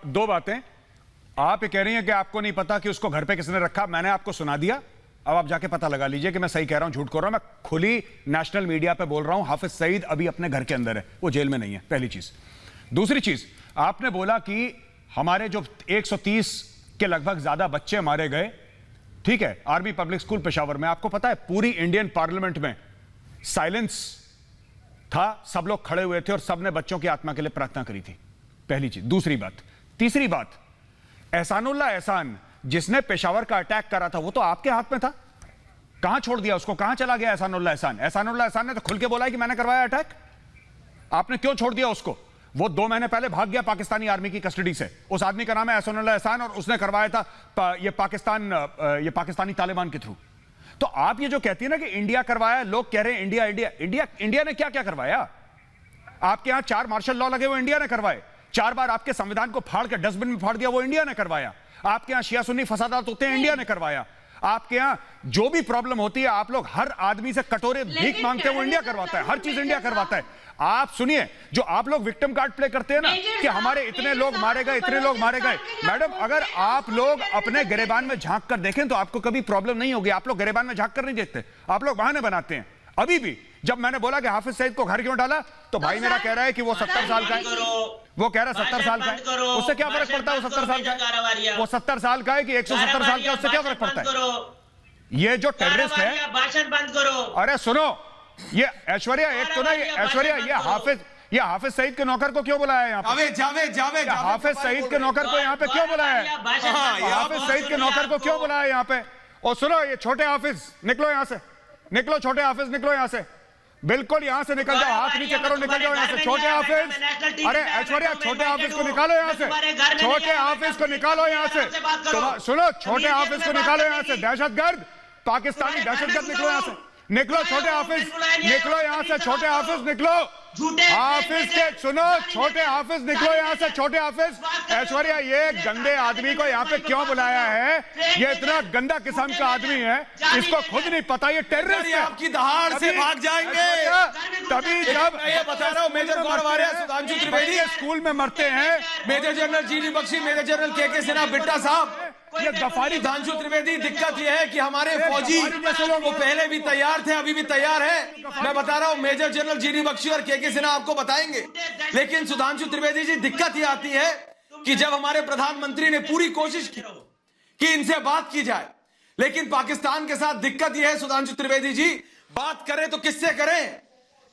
दो बातें। आप ये कह रही हैं कि आपको नहीं पता कि उसको घर पे किसने रखा, मैंने आपको सुना दिया, अब आप जाके पता लगा लीजिए कि मैं सही कह रहा हूं झूठ कह रहा हूं। मैं खुली नेशनल मीडिया पे बोल रहा हूं, हाफिज सईद अभी अपने घर के अंदर है, वो जेल में नहीं है, पहली चीज। दूसरी चीज, आपने बोला कि हमारे जो 130 के लगभग ज्यादा बच्चे मारे गए, ठीक है, आर्मी पब्लिक स्कूल पेशावर में। आपको पता है पूरी इंडियन पार्लियामेंट में साइलेंस था, सब लोग खड़े हुए थे और सबने बच्चों की आत्मा के लिए प्रार्थना करी थी, पहली चीज। दूसरी बात, तीसरी बात, एहसानुल्लाह एहसान जिसने पेशावर का अटैक करा था वो तो आपके हाथ में था, कहां छोड़ दिया उसको, कहां चला गया एहसानुल्लाह एहसान? एहसानुल्लाह एहसान ने तो खुल के बोला है कि मैंने करवाया अटैक, आपने क्यों छोड़ दिया उसको? वो 2 महीने पहले भाग गया पाकिस्तानी आर्मी की कस्टडी से। उस आदमी का नाम है एहसानुल्लाह एहसान और उसने करवाया था ये पाकिस्तानी तालिबान के थ्रू। तो आप ये जो कहती है ना कि इंडिया करवाया, लोग कह रहे हैं इंडिया इंडिया इंडिया इंडिया ने क्या क्या करवाया? आपके यहां 4 मार्शल लॉ लगे, वो इंडिया ने करवाए। 4 बार आपके संविधान को फाड़ के डस्टबिन में फाड़ दिया, वो इंडिया ने करवाया। आपके यहां शिया सुन्नी फसादात होते हैं, इंडिया ने करवाया। आपके यहां जो भी प्रॉब्लम होती है, आप लोग हर आदमी से कटोरे भीख मांगते हैं, वो इंडिया करवाता है, हर चीज इंडिया करवाता है। आप सुनिए, जो आप लोग विक्टिम कार्ड प्ले करते हैं ना कि हमारे इतने लोग मारे गए, इतने लोग मारे गए, मैडम अगर आप लोग अपने गिरेबान में झांक कर देखें तो आपको कभी प्रॉब्लम नहीं होगी। आप लोग गिरेबान में झांक कर नहीं देखते, आप लोग बहाने बनाते हैं। अभी भी जब मैंने बोला कि हाफिज सईद को घर क्यों डाला, तो भाई मेरा कह रहा है कि वो 70 साल का है, वो कह रहा है 70 साल का है, उससे क्या फर्क पड़ता है? वो 70 साल का है, वो 70 साल का है कि 170 साल का, उससे क्या फर्क पड़ता है? ये जो टेररिस्ट है, भाषण बंद करो। अरे सुनो, ये ऐश्वर्या, एक तो ना ये ऐश्वर्या, ये हाफिज सईद के नौकर को क्यों बुलाया यहाँ पे? जावेद हाफिज सईद के नौकर को यहाँ पे क्यों बुलाया है? हाफिज सईद के नौकर को क्यों बुलाया यहाँ पे? और सुनो, ये छोटे हाफिज निकलो यहाँ से, निकलो छोटे हाफिज, निकलो यहाँ से, बिल्कुल यहाँ से निकल जाओ, हाथ नीचे करो, निकल जाओ यहाँ से छोटे हाफिज। अरे ऐश्वर्या, छोटे हाफिज को निकालो यहाँ से, छोटे हाफिज को निकालो यहाँ से, सुनो, छोटे हाफिज को निकालो यहाँ से, दहशतगर्द, पाकिस्तानी दहशतगर्द, निकलो यहाँ से, निकलो छोटे हाफिज, निकलो यहाँ से छोटे हाफिज, निकलो हाफिज के, सुनो छोटे हाफिज, निकलो यहाँ से छोटे हाफिज। ऐश्वर्या, ये गंदे आदमी को यहाँ पे क्यों बुलाया है? ये इतना गंदा किस्म का आदमी है, इसको खुद नहीं पता ये टेररिस्ट है। आपकी दहाड़ से भाग जाएंगे तभी जब ये बता रहा हूँ, मेजर गौरव आ रहा है, सुधांशु त्रिवेदी स्कूल में मरते हैं, major general GD Bakshi, major general K Sinha, Bitta साहब, ये गफारी। सुधांशु त्रिवेदी, दिक्कत यह है कि हमारे फौजी वो पहले भी तैयार थे, अभी भी तैयार है। मैं बता रहा हूं, मेजर जनरल जीडी बख्शी और के सिन्हा आपको बताएंगे। लेकिन सुधांशु त्रिवेदी जी, दिक्कत यह आती है कि जब हमारे प्रधानमंत्री ने पूरी कोशिश की कि इनसे बात की जाए, लेकिन पाकिस्तान के साथ दिक्कत यह है सुधांशु त्रिवेदी जी, बात करें तो किससे करें?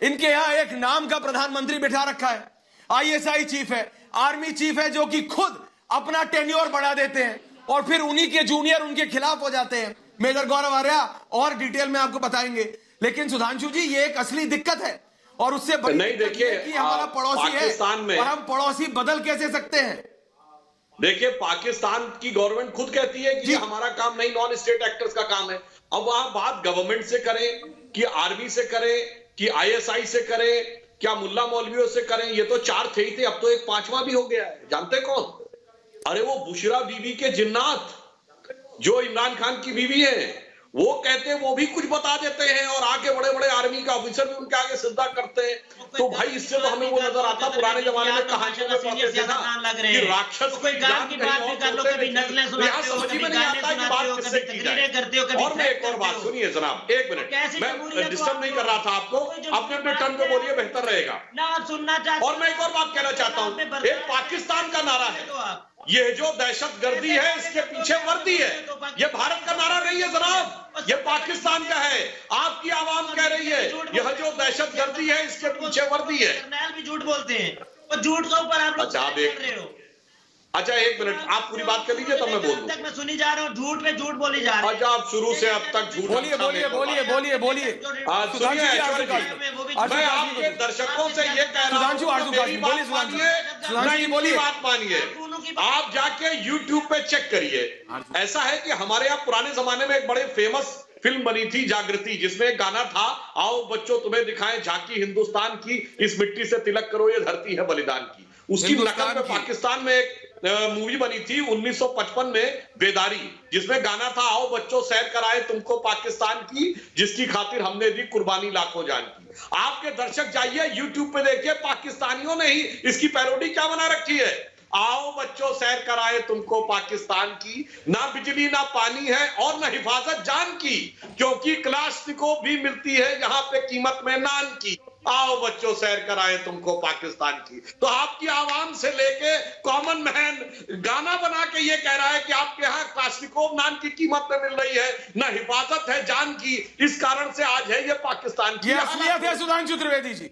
इनके यहां एक नाम का प्रधानमंत्री बिठा रखा है, आईएसआई चीफ है, आर्मी चीफ है, जो कि खुद अपना टेन्योर बढ़ा देते हैं और फिर उन्हीं के जूनियर उनके खिलाफ हो जाते हैं। मेजर गौरव आर्या और डिटेल में आपको बताएंगे, लेकिन सुधांशु जी ये एक असली दिक्कत है और उससे बड़ी नहीं, देखिए कि हमारा पड़ोसी है और हम पड़ोसी बदल कैसे सकते हैं। देखिए, पाकिस्तान की गवर्नमेंट खुद कहती है कि ये हमारा काम नहीं, नॉन स्टेट एक्टर्स का काम है। अब वहां बात गवर्नमेंट से करें कि आर्मी से करें कि आईएसआई से करें, क्या मुल्ला मौलवियों से करें, ये तो 4 थे ही थे, अब तो एक 5वां भी हो गया है। जानते कौन? अरे वो बुशरा बीबी के जिन्नात, जो इमरान खान की बीवी है, वो कहते हैं, वो भी कुछ बता देते हैं और आगे बड़े बड़े आर्मी का ऑफिसर भी उनके आगे सिद्धा करते हैं। तो भाई इससे तो हमें वो नजर आता पुराने जमाने में कहानियों में पढ़ते थे ना कि राक्षस की जान कहीं और छोड़ते नहीं। यहाँ समझ में नहीं आता कि बात किससे की जाए। और मैं एक और बात, सुनिए जनाब, 1 मिनट, मैं डिस्टर्ब नहीं कर रहा था आपको, अपने अपने टर्न पे बोलिए, बेहतर रहेगा। और मैं एक और बात कहना चाहता हूँ, एक पाकिस्तान का नारा है, ये जो दहशतगर्दी है इसके पीछे वर्दी है, ये भारत का नारा नहीं है जनाब, ये पाकिस्तान का है। आपकी आवाम कह रही है यह जो दहशतगर्दी है इसके पीछे वर्दी है। जर्नैल भी झूठ बोलते हैं और झूठ के ऊपर आप लोग कर रहे हो। अच्छा 1 मिनट, आप पूरी बात कर लीजिए तब मैं बोल दूं। तक मैं सुनी जा रहा हूँ, झूठ पे झूठ बोली जा रही है। अच्छा आप शुरू से अब तक झूठ बोलिए बोलिए बोलिए बोलिए बोलिए। सुनिए ऐश्वर्य जी, मैं आपके दर्शकों से ये कह रहा हूँ, मेरी बात मानिए, बोलिए बात मानिए, आप जाके YouTube पे चेक करिए। ऐसा है कि हमारे यहाँ पुराने जमाने में एक बड़े फेमस फिल्म बनी थी जागृति, जिसमें एक गाना था, आओ बच्चों तुम्हें दिखाएं झांकी हिंदुस्तान की, इस मिट्टी से तिलक करो ये धरती है बलिदान की। उसकी नकल में पाकिस्तान में एक मूवी बनी थी 1955 में, बेदारी, जिसमें गाना था, आओ बच्चों सैर कराए तुमको पाकिस्तान की, जिसकी खातिर हमने दी कुर्बानी लाखों जान की। आपके दर्शक जाइए YouTube पे देखिए, पाकिस्तानियों ने ही इसकी पैरोडी क्या बना रखी है, आओ बच्चों सैर कराए तुमको पाकिस्तान की, ना बिजली ना पानी है और ना हिफाजत जान की, क्योंकि क्लास्टिको भी मिलती है यहाँ पे कीमत में नान की, आओ बच्चों सैर कराए तुमको पाकिस्तान की। तो आपकी आवाम से लेके कॉमन मैन गाना बना के ये कह रहा है कि आपके यहाँ क्लास्टिको नान की कीमत में मिल रही है, ना हिफाजत है जान की, इस कारण से आज है ये पाकिस्तान की असलियत है। सुधांशु त्रिवेदी जी,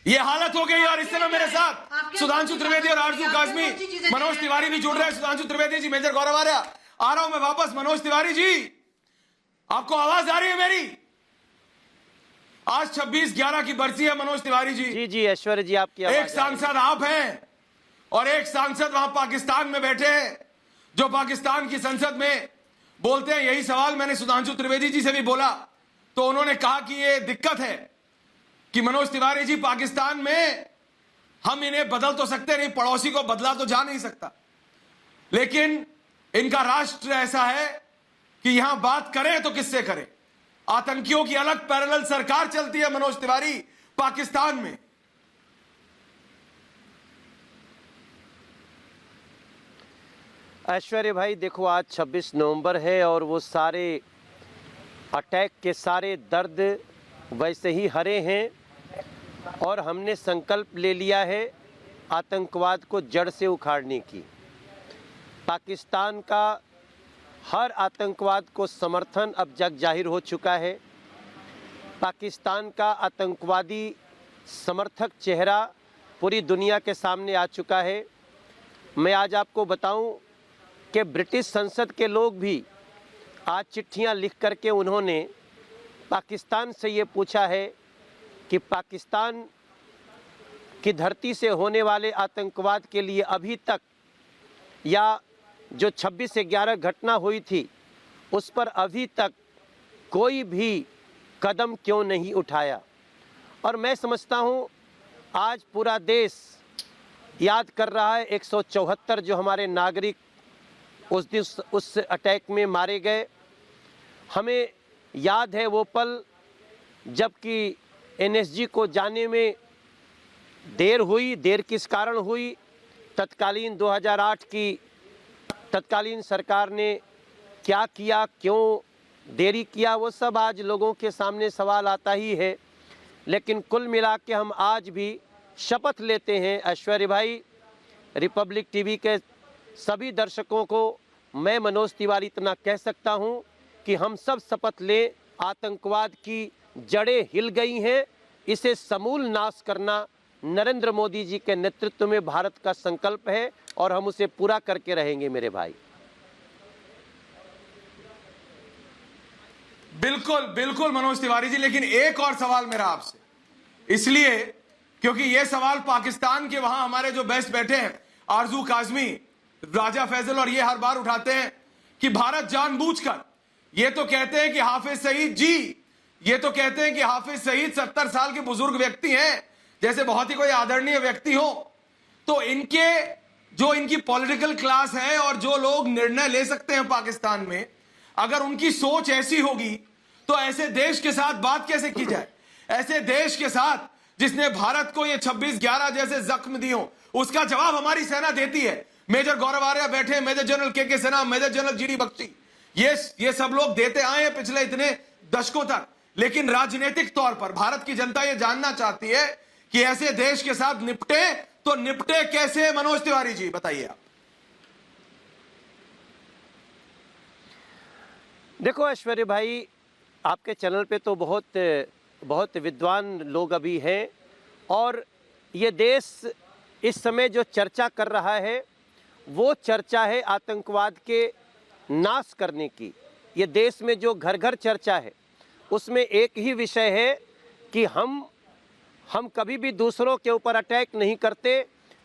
ये हालत हो गई और इस समय मेरे साथ सुधांशु त्रिवेदी और आरजू काजमी, मनोज तिवारी भी जुड़ रहे हैं। सुधांशु त्रिवेदी जी, मेजर गौरव आर्या, आ रहा हूं मैं वापस। मनोज तिवारी जी, आपको आवाज आ रही है मेरी? आज 26/11 की बरसी है मनोज तिवारी जी। जी जी ऐश्वर्य जी, आपकी आवाज। एक सांसद आप हैं और एक सांसद वहां पाकिस्तान में बैठे हैं, जो पाकिस्तान की संसद में बोलते हैं। यही सवाल मैंने सुधांशु त्रिवेदी जी से भी बोला, तो उन्होंने कहा कि ये दिक्कत है कि मनोज तिवारी जी, पाकिस्तान में हम इन्हें बदल तो सकते नहीं, पड़ोसी को बदला तो जा नहीं सकता, लेकिन इनका राष्ट्र ऐसा है कि यहां बात करें तो किससे करें। आतंकियों की अलग पैरेलल सरकार चलती है मनोज तिवारी पाकिस्तान में। ऐश्वर्य भाई देखो, आज 26 नवंबर है और वो सारे अटैक के सारे दर्द वैसे ही हरे हैं और हमने संकल्प ले लिया है आतंकवाद को जड़ से उखाड़ने की। पाकिस्तान का हर आतंकवाद को समर्थन अब जग जाहिर हो चुका है। पाकिस्तान का आतंकवादी समर्थक चेहरा पूरी दुनिया के सामने आ चुका है। मैं आज आपको बताऊं कि ब्रिटिश संसद के लोग भी आज चिट्ठियां लिख करके उन्होंने पाकिस्तान से ये पूछा है कि पाकिस्तान की धरती से होने वाले आतंकवाद के लिए अभी तक, या जो 26 से 11 घटना हुई थी उस पर अभी तक कोई भी कदम क्यों नहीं उठाया। और मैं समझता हूँ आज पूरा देश याद कर रहा है 174 जो हमारे नागरिक उस अटैक में मारे गए। हमें याद है वो पल जबकि एनएसजी को जाने में देर हुई। देर किस कारण हुई? तत्कालीन 2008 की तत्कालीन सरकार ने क्या किया, क्यों देरी किया, वो सब आज लोगों के सामने सवाल आता ही है। लेकिन कुल मिला के हम आज भी शपथ लेते हैं ऐश्वर्य भाई, रिपब्लिक टीवी के सभी दर्शकों को मैं मनोज तिवारी इतना कह सकता हूं कि हम सब शपथ लें आतंकवाद की जड़ें हिल गई हैं। इसे समूल नाश करना नरेंद्र मोदी जी के नेतृत्व में भारत का संकल्प है और हम उसे पूरा करके रहेंगे मेरे भाई। बिल्कुल बिल्कुल मनोज तिवारी जी, लेकिन एक और सवाल मेरा आपसे, इसलिए क्योंकि यह सवाल पाकिस्तान के वहां हमारे जो बेस्ट बैठे हैं आरजू काजमी, राजा फैजल, और ये हर बार उठाते हैं कि भारत जानबूझकर, ये तो कहते हैं कि हाफिज सईद जी, ये तो कहते हैं कि हाफिज सईद 70 साल के बुजुर्ग व्यक्ति हैं, जैसे बहुत ही कोई आदरणीय व्यक्ति हो, तो इनके जो इनकी पॉलिटिकल क्लास है और जो लोग निर्णय ले सकते हैं पाकिस्तान में, अगर उनकी सोच ऐसी होगी तो ऐसे देश के साथ बात कैसे की जाए? ऐसे देश के साथ जिसने भारत को ये 26/11 जैसे जख्म दिए हो, उसका जवाब हमारी सेना देती है। मेजर गौरव आर्या बैठे, major general K Sinha, major general GD Bakshi, ये सब लोग देते आए हैं पिछले इतने दशकों तक। लेकिन राजनीतिक तौर पर भारत की जनता ये जानना चाहती है कि ऐसे देश के साथ निपटे तो निपटे कैसे? मनोज तिवारी जी बताइए आप। देखो ऐश्वर्य भाई, आपके चैनल पे तो बहुत विद्वान लोग अभी हैं और ये देश इस समय जो चर्चा कर रहा है वो चर्चा है आतंकवाद के नाश करने की। ये देश में जो घर घर चर्चा है उसमें एक ही विषय है कि हम कभी भी दूसरों के ऊपर अटैक नहीं करते,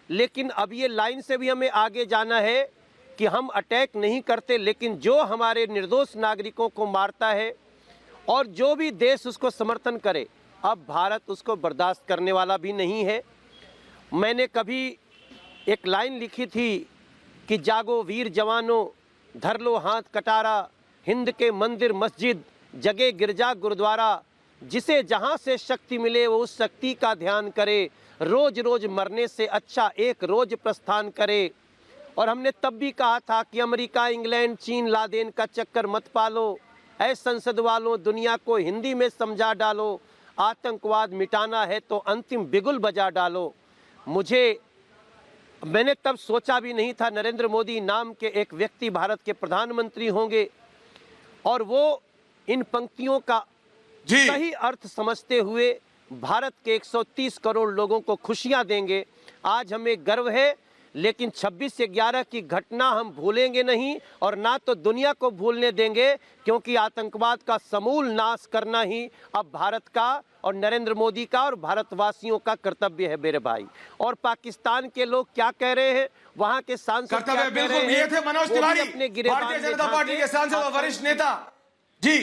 लेकिन अब ये लाइन से भी हमें आगे जाना है कि हम अटैक नहीं करते, लेकिन जो हमारे निर्दोष नागरिकों को मारता है और जो भी देश उसको समर्थन करे, अब भारत उसको बर्दाश्त करने वाला भी नहीं है। मैंने कभी एक लाइन लिखी थी कि जागो वीर जवानों, धर लो हाथ कटारा, हिंद के मंदिर मस्जिद जगे गिरजा गुरुद्वारा, जिसे जहाँ से शक्ति मिले वो उस शक्ति का ध्यान करे, रोज रोज मरने से अच्छा एक रोज प्रस्थान करे। और हमने तब भी कहा था कि अमेरिका, इंग्लैंड, चीन, लादेन का चक्कर मत पालो, ऐ संसद वालों दुनिया को हिंदी में समझा डालो, आतंकवाद मिटाना है तो अंतिम बिगुल बजा डालो। मैंने तब सोचा भी नहीं था नरेंद्र मोदी नाम के एक व्यक्ति भारत के प्रधानमंत्री होंगे और वो इन पंक्तियों का सही अर्थ समझते हुए भारत के 130 करोड़ लोगों को खुशियां देंगे। आज हमें गर्व है, लेकिन 26/11 की घटना हम भूलेंगे नहीं और ना तो दुनिया को भूलने देंगे, क्योंकि आतंकवाद का समूल नाश करना ही अब भारत का और नरेंद्र मोदी का और भारतवासियों का कर्तव्य है मेरे भाई। और पाकिस्तान के लोग क्या कह रहे हैं, वहां के सांसद क्या कह रहे हैं, ये थे मनोज तिवारी, अपने भारतीय जनता पार्टी के सांसद और वरिष्ठ नेता। जी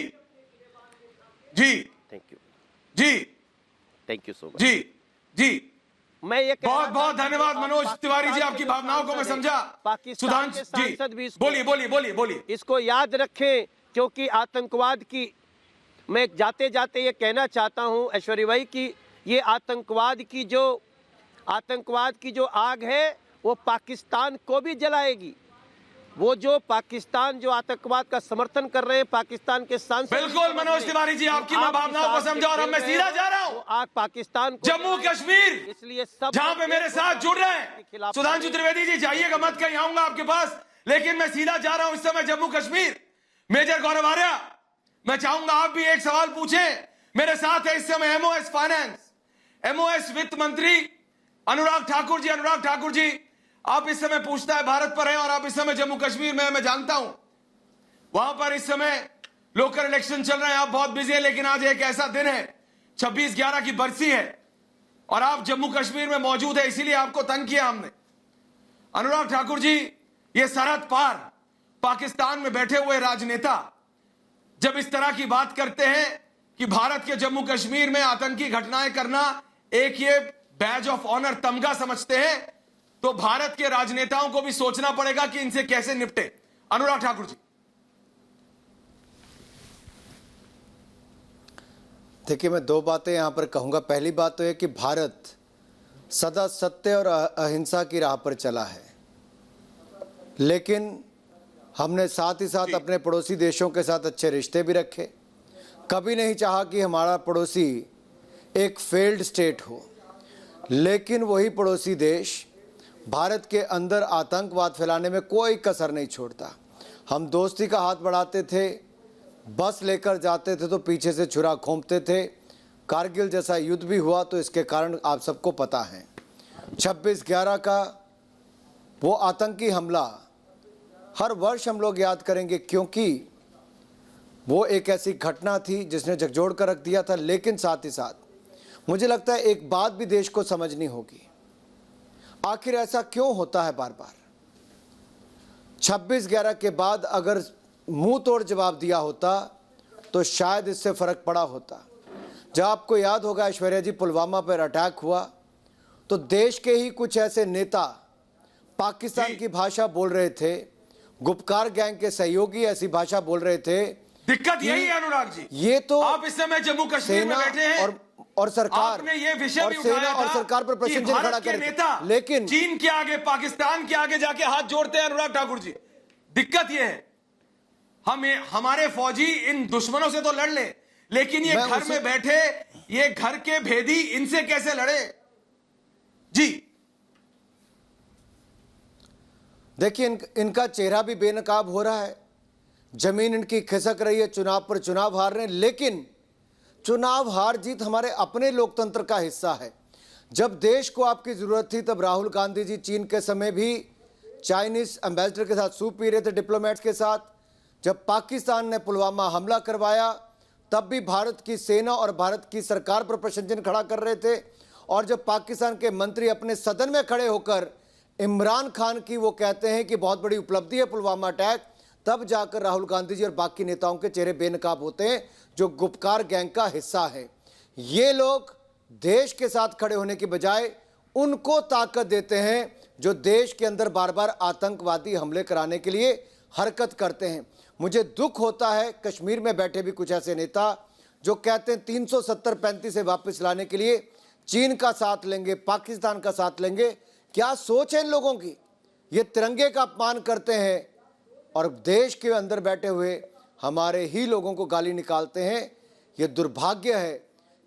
जी थैंक यू जी, थैंक यू सो मच जी जी, मैं ये बहुत बहुत धन्यवाद मनोज तिवारी जी, आपकी भावनाओं को मैं समझा। पाकिस्तान के सांसद भी बोलिए। इसको याद रखें, क्योंकि आतंकवाद की, मैं जाते जाते ये कहना चाहता हूं ऐश्वर्य भाई कि ये आतंकवाद की जो आग है वो पाकिस्तान को भी जलाएगी। वो जो पाकिस्तान जो आतंकवाद का समर्थन कर रहे हैं, पाकिस्तान के सांसद। बिल्कुल मनोज तिवारी जी, आपकी मैं भावनाओं को समझा और अब मैं सीधा जा रहा हूं आग पाकिस्तान को, जम्मू कश्मीर, इसलिए सब जहां पे मेरे साथ जुड़ रहे हैं सुधांशु त्रिवेदी जी, जाइएगा मत, कहीं आऊंगा आपके पास, लेकिन मैं सीधा जा रहा हूं इस समय जम्मू कश्मीर। मेजर गौरव आर्या, मैं चाहूंगा आप भी एक सवाल पूछें। मेरे साथ है इस समय MOS फाइनेंस, MOS वित्त मंत्री अनुराग ठाकुर जी, आप इस समय पूछता है भारत पर हैं और आप इस समय जम्मू कश्मीर में, मैं जानता हूं वहां पर इस समय लोकल इलेक्शन चल रहे हैं, आप बहुत बिजी हैं, लेकिन आज एक ऐसा दिन है 26/11 की बरसी है और आप जम्मू कश्मीर में मौजूद है, इसीलिए आपको तंग किया हमने। अनुराग ठाकुर जी, ये सरहद पार पाकिस्तान में बैठे हुए राजनेता जब इस तरह की बात करते हैं कि भारत के जम्मू कश्मीर में आतंकी घटनाएं करना एक ये बैज ऑफ ऑनर, तमगा समझते हैं, तो भारत के राजनेताओं को भी सोचना पड़ेगा कि इनसे कैसे निपटे। अनुराग ठाकुर जी। देखिए, मैं दो बातें यहां पर कहूंगा। पहली बात तो यह कि भारत सदा सत्य और अहिंसा की राह पर चला है, लेकिन हमने साथ ही साथ अपने पड़ोसी देशों के साथ अच्छे रिश्ते भी रखे। कभी नहीं चाहा कि हमारा पड़ोसी एक फेल्ड स्टेट हो, लेकिन वही पड़ोसी देश भारत के अंदर आतंकवाद फैलाने में कोई कसर नहीं छोड़ता। हम दोस्ती का हाथ बढ़ाते थे बस लेकर जाते थे तो पीछे से छुरा घोंपते थे। कारगिल जैसा युद्ध भी हुआ तो इसके कारण आप सबको पता है। 26/11 का वो आतंकी हमला हर वर्ष हम लोग याद करेंगे, क्योंकि वो एक ऐसी घटना थी जिसने झकझोर कर रख दिया था। लेकिन साथ ही साथ मुझे लगता है एक बात भी देश को समझनी होगी, आखिर ऐसा क्यों होता है बार बार। 26/11 के बाद अगर मुंह तोड़ जवाब दिया होता तो शायद इससे फर्क पड़ा होता। जब आपको याद होगा ऐश्वर्या जी, पुलवामा पर अटैक हुआ तो देश के ही कुछ ऐसे नेता पाकिस्तान की भाषा बोल रहे थे, गुपकार गैंग के सहयोगी ऐसी भाषा बोल रहे थे। दिक्कत यही है अनुराग जी, ये तो आप इस समय जम्मू कश्मीर में बैठे हैं और सरकार आपने ये विषय भी सेना उठाया और था सरकार पर प्रश्न कि खड़ा भारत के कर नेता लेकिन चीन के आगे, पाकिस्तान के आगे जाके हाथ जोड़ते हैं। अनुराग ठाकुर जी, दिक्कत ये है हमारे फौजी इन दुश्मनों से तो लड़ ले, लेकिन ये घर में बैठे ये घर के भेदी इनसे कैसे लड़े जी। देखिए इनका चेहरा भी बेनकाब हो रहा है, जमीन इनकी खिसक रही है, चुनाव पर चुनाव हार रहे हैं। लेकिन चुनाव हार जीत हमारे अपने लोकतंत्र का हिस्सा है। जब देश को आपकी जरूरत थी तब राहुल गांधी जी चीन के समय भी चाइनीज एम्बेसडर के साथ सूप पी रहे थे, डिप्लोमेट्स के साथ। जब पाकिस्तान ने पुलवामा हमला करवाया तब भी भारत की सेना और भारत की सरकार पर प्रश्न चिन्ह खड़ा कर रहे थे। और जब पाकिस्तान के मंत्री अपने सदन में खड़े होकर इमरान खान की वो कहते हैं कि बहुत बड़ी उपलब्धि है पुलवामा अटैक, तब जाकर राहुल गांधी जी और बाकी नेताओं के चेहरे बेनकाब होते हैं जो गुपकार गैंग का हिस्सा है। ये लोग देश के साथ खड़े होने की बजाय उनको ताकत देते हैं जो देश के अंदर बार बार आतंकवादी हमले कराने के लिए हरकत करते हैं। मुझे दुख होता है कश्मीर में बैठे भी कुछ ऐसे नेता जो कहते हैं 370-35 से वापस लाने के लिए चीन का साथ लेंगे, पाकिस्तान का साथ लेंगे। क्या सोच है इन लोगों की? ये तिरंगे का अपमान करते हैं और देश के अंदर बैठे हुए हमारे ही लोगों को गाली निकालते हैं। ये दुर्भाग्य है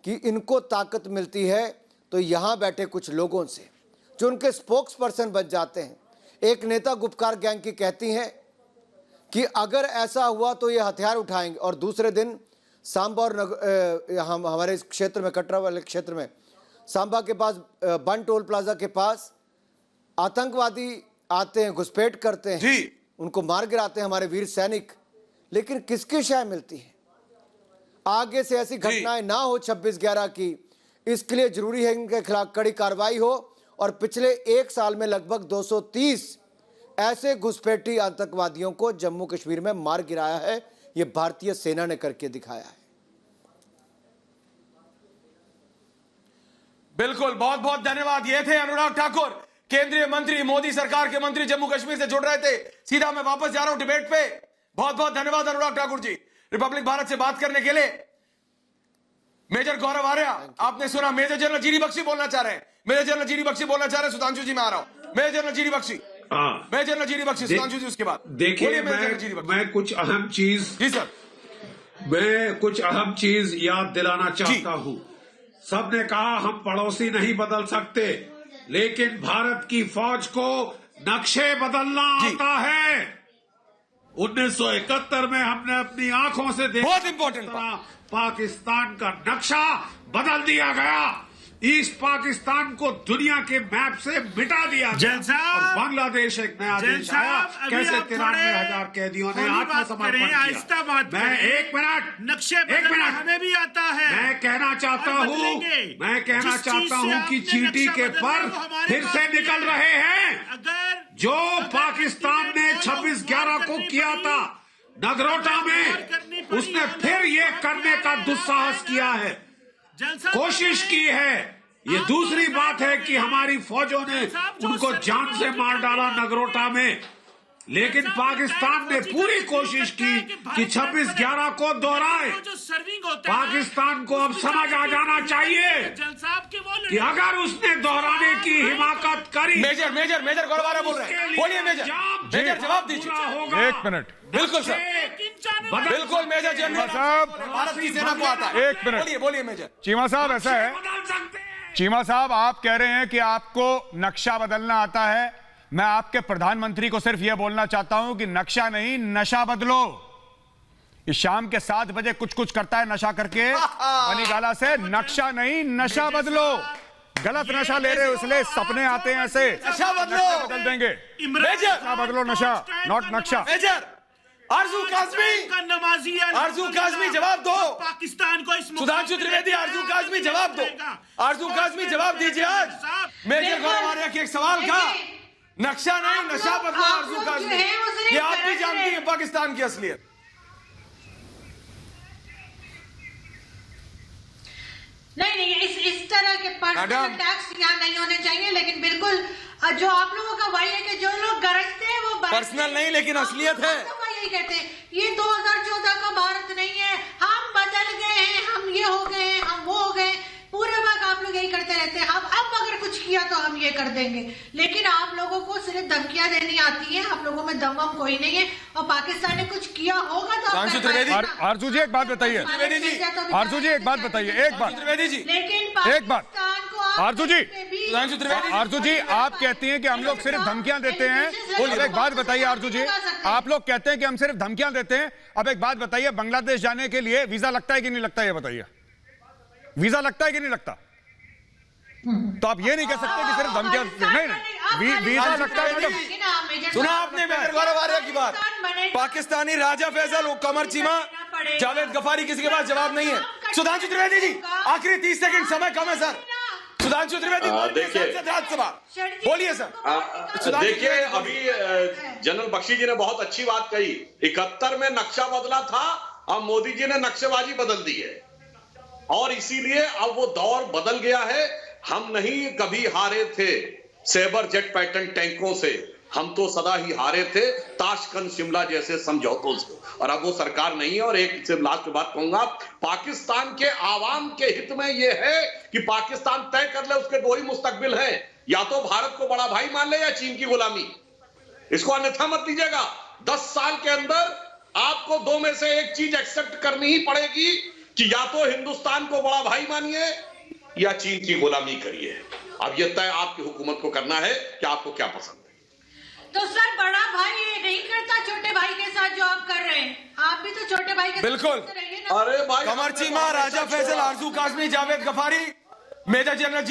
कि इनको ताकत मिलती है तो यहाँ बैठे कुछ लोगों से जो उनके स्पोक्स पर्सन बन जाते हैं। एक नेता गुपकार गैंग की कहती हैं कि अगर ऐसा हुआ तो ये हथियार उठाएंगे, और दूसरे दिन सांबा और हमारे इस क्षेत्र में, कटरा वाले क्षेत्र में, सांबा के पास बन टोल प्लाजा के पास आतंकवादी आते हैं, घुसपैठ करते हैं जी, उनको मार गिराते हैं हमारे वीर सैनिक। लेकिन किसकी शय मिलती है? आगे से ऐसी घटनाएं ना हो 26/11 की, इसके लिए जरूरी है इनके खिलाफ कड़ी कार्रवाई हो। और पिछले एक साल में लगभग 230 ऐसे घुसपैठी आतंकवादियों को जम्मू कश्मीर में मार गिराया है। ये भारतीय सेना ने करके दिखाया है। बिल्कुल, बहुत बहुत धन्यवाद। ये थे अनुराग ठाकुर, केंद्रीय मंत्री, मोदी सरकार के मंत्री, जम्मू कश्मीर से जुड़ रहे थे। सीधा मैं वापस जा रहा हूं डिबेट पे। बहुत बहुत धन्यवाद अनुराग ठाकुर जी, रिपब्लिक भारत से बात करने के लिए। मेजर गौरव आर्या, आपने सुना मेजर जनरल जीडी बख्शी बोलना चाह रहे हैं। मेजर जनरल जीडी बख्शी बोलना चाह रहे हैं। सुधांशु जी मैं आ रहा हूं। Major general GD Bakshi, major general GD Bakshi, Sudhanshu ji उसके बाद। देखिए मैं कुछ अहम चीज, जी सर, मैं कुछ अहम चीज याद दिलाना चाहता हूं। सबने कहा हम पड़ोसी नहीं बदल सकते, लेकिन भारत की फौज को नक्शे बदलना आता है। 1971 में हमने अपनी आंखों से देखा, बहुत इंपॉर्टेंट, पाकिस्तान का नक्शा बदल दिया गया। ईस्ट पाकिस्तान को दुनिया के मैप से मिटा दिया गया और बांग्लादेश एक नया देश आया। कैसे 93,000 कैदियों ने आत्मसमर्पण किया। मैं एक मिनट नक्शे बदलना हमें भी आता है। मैं कहना चाहता हूं कि चींटी के पर फिर से निकल रहे हैं। अगर जो पाकिस्तान ने 26/11 को किया था नगरोटा में, उसने फिर ये करने का दुस्साहस किया है, कोशिश की है। ये दूसरी बात है कि हमारी फौजों ने उनको जान से मार डाला नगरोटा में, लेकिन पाकिस्तान ने पूरी कोशिश की कि 26/11 को दोहराए। पाकिस्तान को अब समझ आ जाना चाहिए कि अगर उसने दोहराने की हिमाकत करी। मेजर गौरव बोल रहे हैं, बोलिए मेजर जवाब दीजिए। 1 मिनट। बिल्कुल सर, बिल्कुल मेजर जनरल साहब, भारत की सेना को आता है। 1 मिनट। बोलिए मेजर। चीमा साहब, ऐसा है, चीमा साहब आप कह रहे हैं कि आपको नक्शा बदलना आता है। मैं आपके प्रधानमंत्री को सिर्फ यह बोलना चाहता हूं कि नक्शा नहीं, नशा बदलो। कि शाम के 7 बजे कुछ कुछ करता है नशा करके मनीगाला से। नक्शा नहीं, नशा बदलो। गलत नशा ले रहे हो इसलिए सपने आते हैं ऐसे। नशा बदलो, बदल देंगे। नशा बदलो, नशा नॉट नक्शा। मेजर आरजू काज़मी का नमाजी आरजू काज़मी जवाब दो। पाकिस्तान को इस सुधांशु त्रिवेदी आरजू काज़मी जवाब दो। आरजू काज़मी जवाब दीजिए। आज मेजर गौरव आर्या के एक सवाल का नक्शा नहीं, नशा बदलो। आरजू काज़मी, ये आप भी जानती हैं पाकिस्तान की असलियत। नहीं, इस तरह के पर्सनल अटैक्स यहाँ नहीं होने चाहिए, लेकिन बिल्कुल जो आप लोगों का वही है कि जो लोग गरजते हैं वो पर्सनल नहीं, लेकिन असलियत है। तो यही कहते हैं ये 2014 का भारत नहीं है, हम बदल गए हैं, हम ये हो गए हैं, हम वो हो गए। पूरे वक्त आप लोग यही करते रहते हैं। अब अगर कुछ किया तो हम ये कर देंगे, लेकिन आप लोगों को सिर्फ धमकियां देनी आती है। आप लोगों में दम कोई नहीं है, और पाकिस्तान ने कुछ किया होगा तो आरजू जी एक बात बताइए। आरजू जी एक बात बताइए, एक बात। लेकिन एक बात आरजू जी, आप कहती हैं कि हम लोग सिर्फ धमकियां देते हैं। अब एक बात बताइए आरजू जी, आप लोग कहते हैं कि हम सिर्फ धमकियां देते हैं। अब एक बात बताइए, बांग्लादेश जाने के लिए वीजा लगता है कि नहीं लगता, ये बताइए। वीजा लगता है कि नहीं लगता? तो आप ये नहीं कह सकते कि सिर्फ धमकियां। नहीं, वीजा लगता है। सुना आपने मेजर गौरव आर्या की बात? पाकिस्तानी राजा फैसल, कमर चीमा, जावेद गफारी, किसी के पास जवाब नहीं है। सुधांशु त्रिवेदी जी, आखिरी 30 सेकंड समय कम है सर। सुधांशु त्रिवेदी देखिए, राज्यसभा बोलिए सर। देखिए, अभी जनरल बख्शी जी ने बहुत अच्छी बात कही। 71 में नक्शा बदला था, अब मोदी जी ने नक्शेबाजी बदल दी है, और इसीलिए अब वो दौर बदल गया है। हम नहीं कभी हारे थे सेबर जेट पैटर्न टैंकों से, हम तो सदा ही हारे थे ताशकंद शिमला जैसे समझौतों से, और अब वो सरकार नहीं है। और एक सिर्फ लास्ट बात कहूंगा, पाकिस्तान के आवाम के हित में यह है कि पाकिस्तान तय कर ले उसके दो ही मुस्तकबिल हैं, या तो भारत को बड़ा भाई मान ले या चीन की गुलामी। इसको अन्यथा मत लीजिएगा। 10 साल के अंदर आपको दो में से एक चीज एक्सेप्ट करनी ही पड़ेगी कि या तो हिंदुस्तान को बड़ा भाई मानिए या चीन की गुलामी करिए। अब यह तय आपकी हुकूमत को करना है कि आपको क्या पसंद है। तो सर, बड़ा भाई ये नहीं करता छोटे भाई के साथ जो आप कर रहे हैं। आप भी तो छोटे भाई के बिल्कुल। अरे भाई, कमर चीमा, राजा फैसल, आरजू Kazmi, Javed गफारी, major general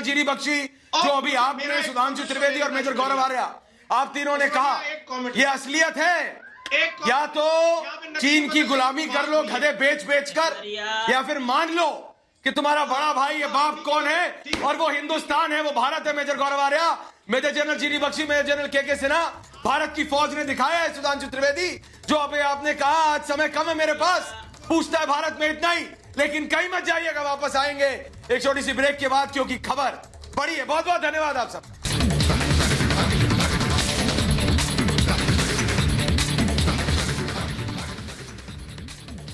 GD Bakshi, जो अभी आपने, सुधांशु त्रिवेदी और मेजर गौरव आर्या, आप तीनों ने कहा यह असलियत है। या तो चीन की गुलामी कर लो गधे बेच बेच कर, या फिर मान लो कि तुम्हारा बड़ा भाई ये बाप कौन है, और वो हिंदुस्तान है, वो भारत है। Major Gaurav Arya, major general GD Bakshi, major general K Sinha, Bharat की फौज ने दिखाया है। सुधांशु त्रिवेदी, जो अभी आपने कहा आज समय कम है मेरे पास, पूछता है भारत में इतना ही, लेकिन कहीं मत जाइएगा, वापस आएंगे एक छोटी सी ब्रेक के बाद, क्योंकि खबर बड़ी है। बहुत बहुत धन्यवाद आप सब।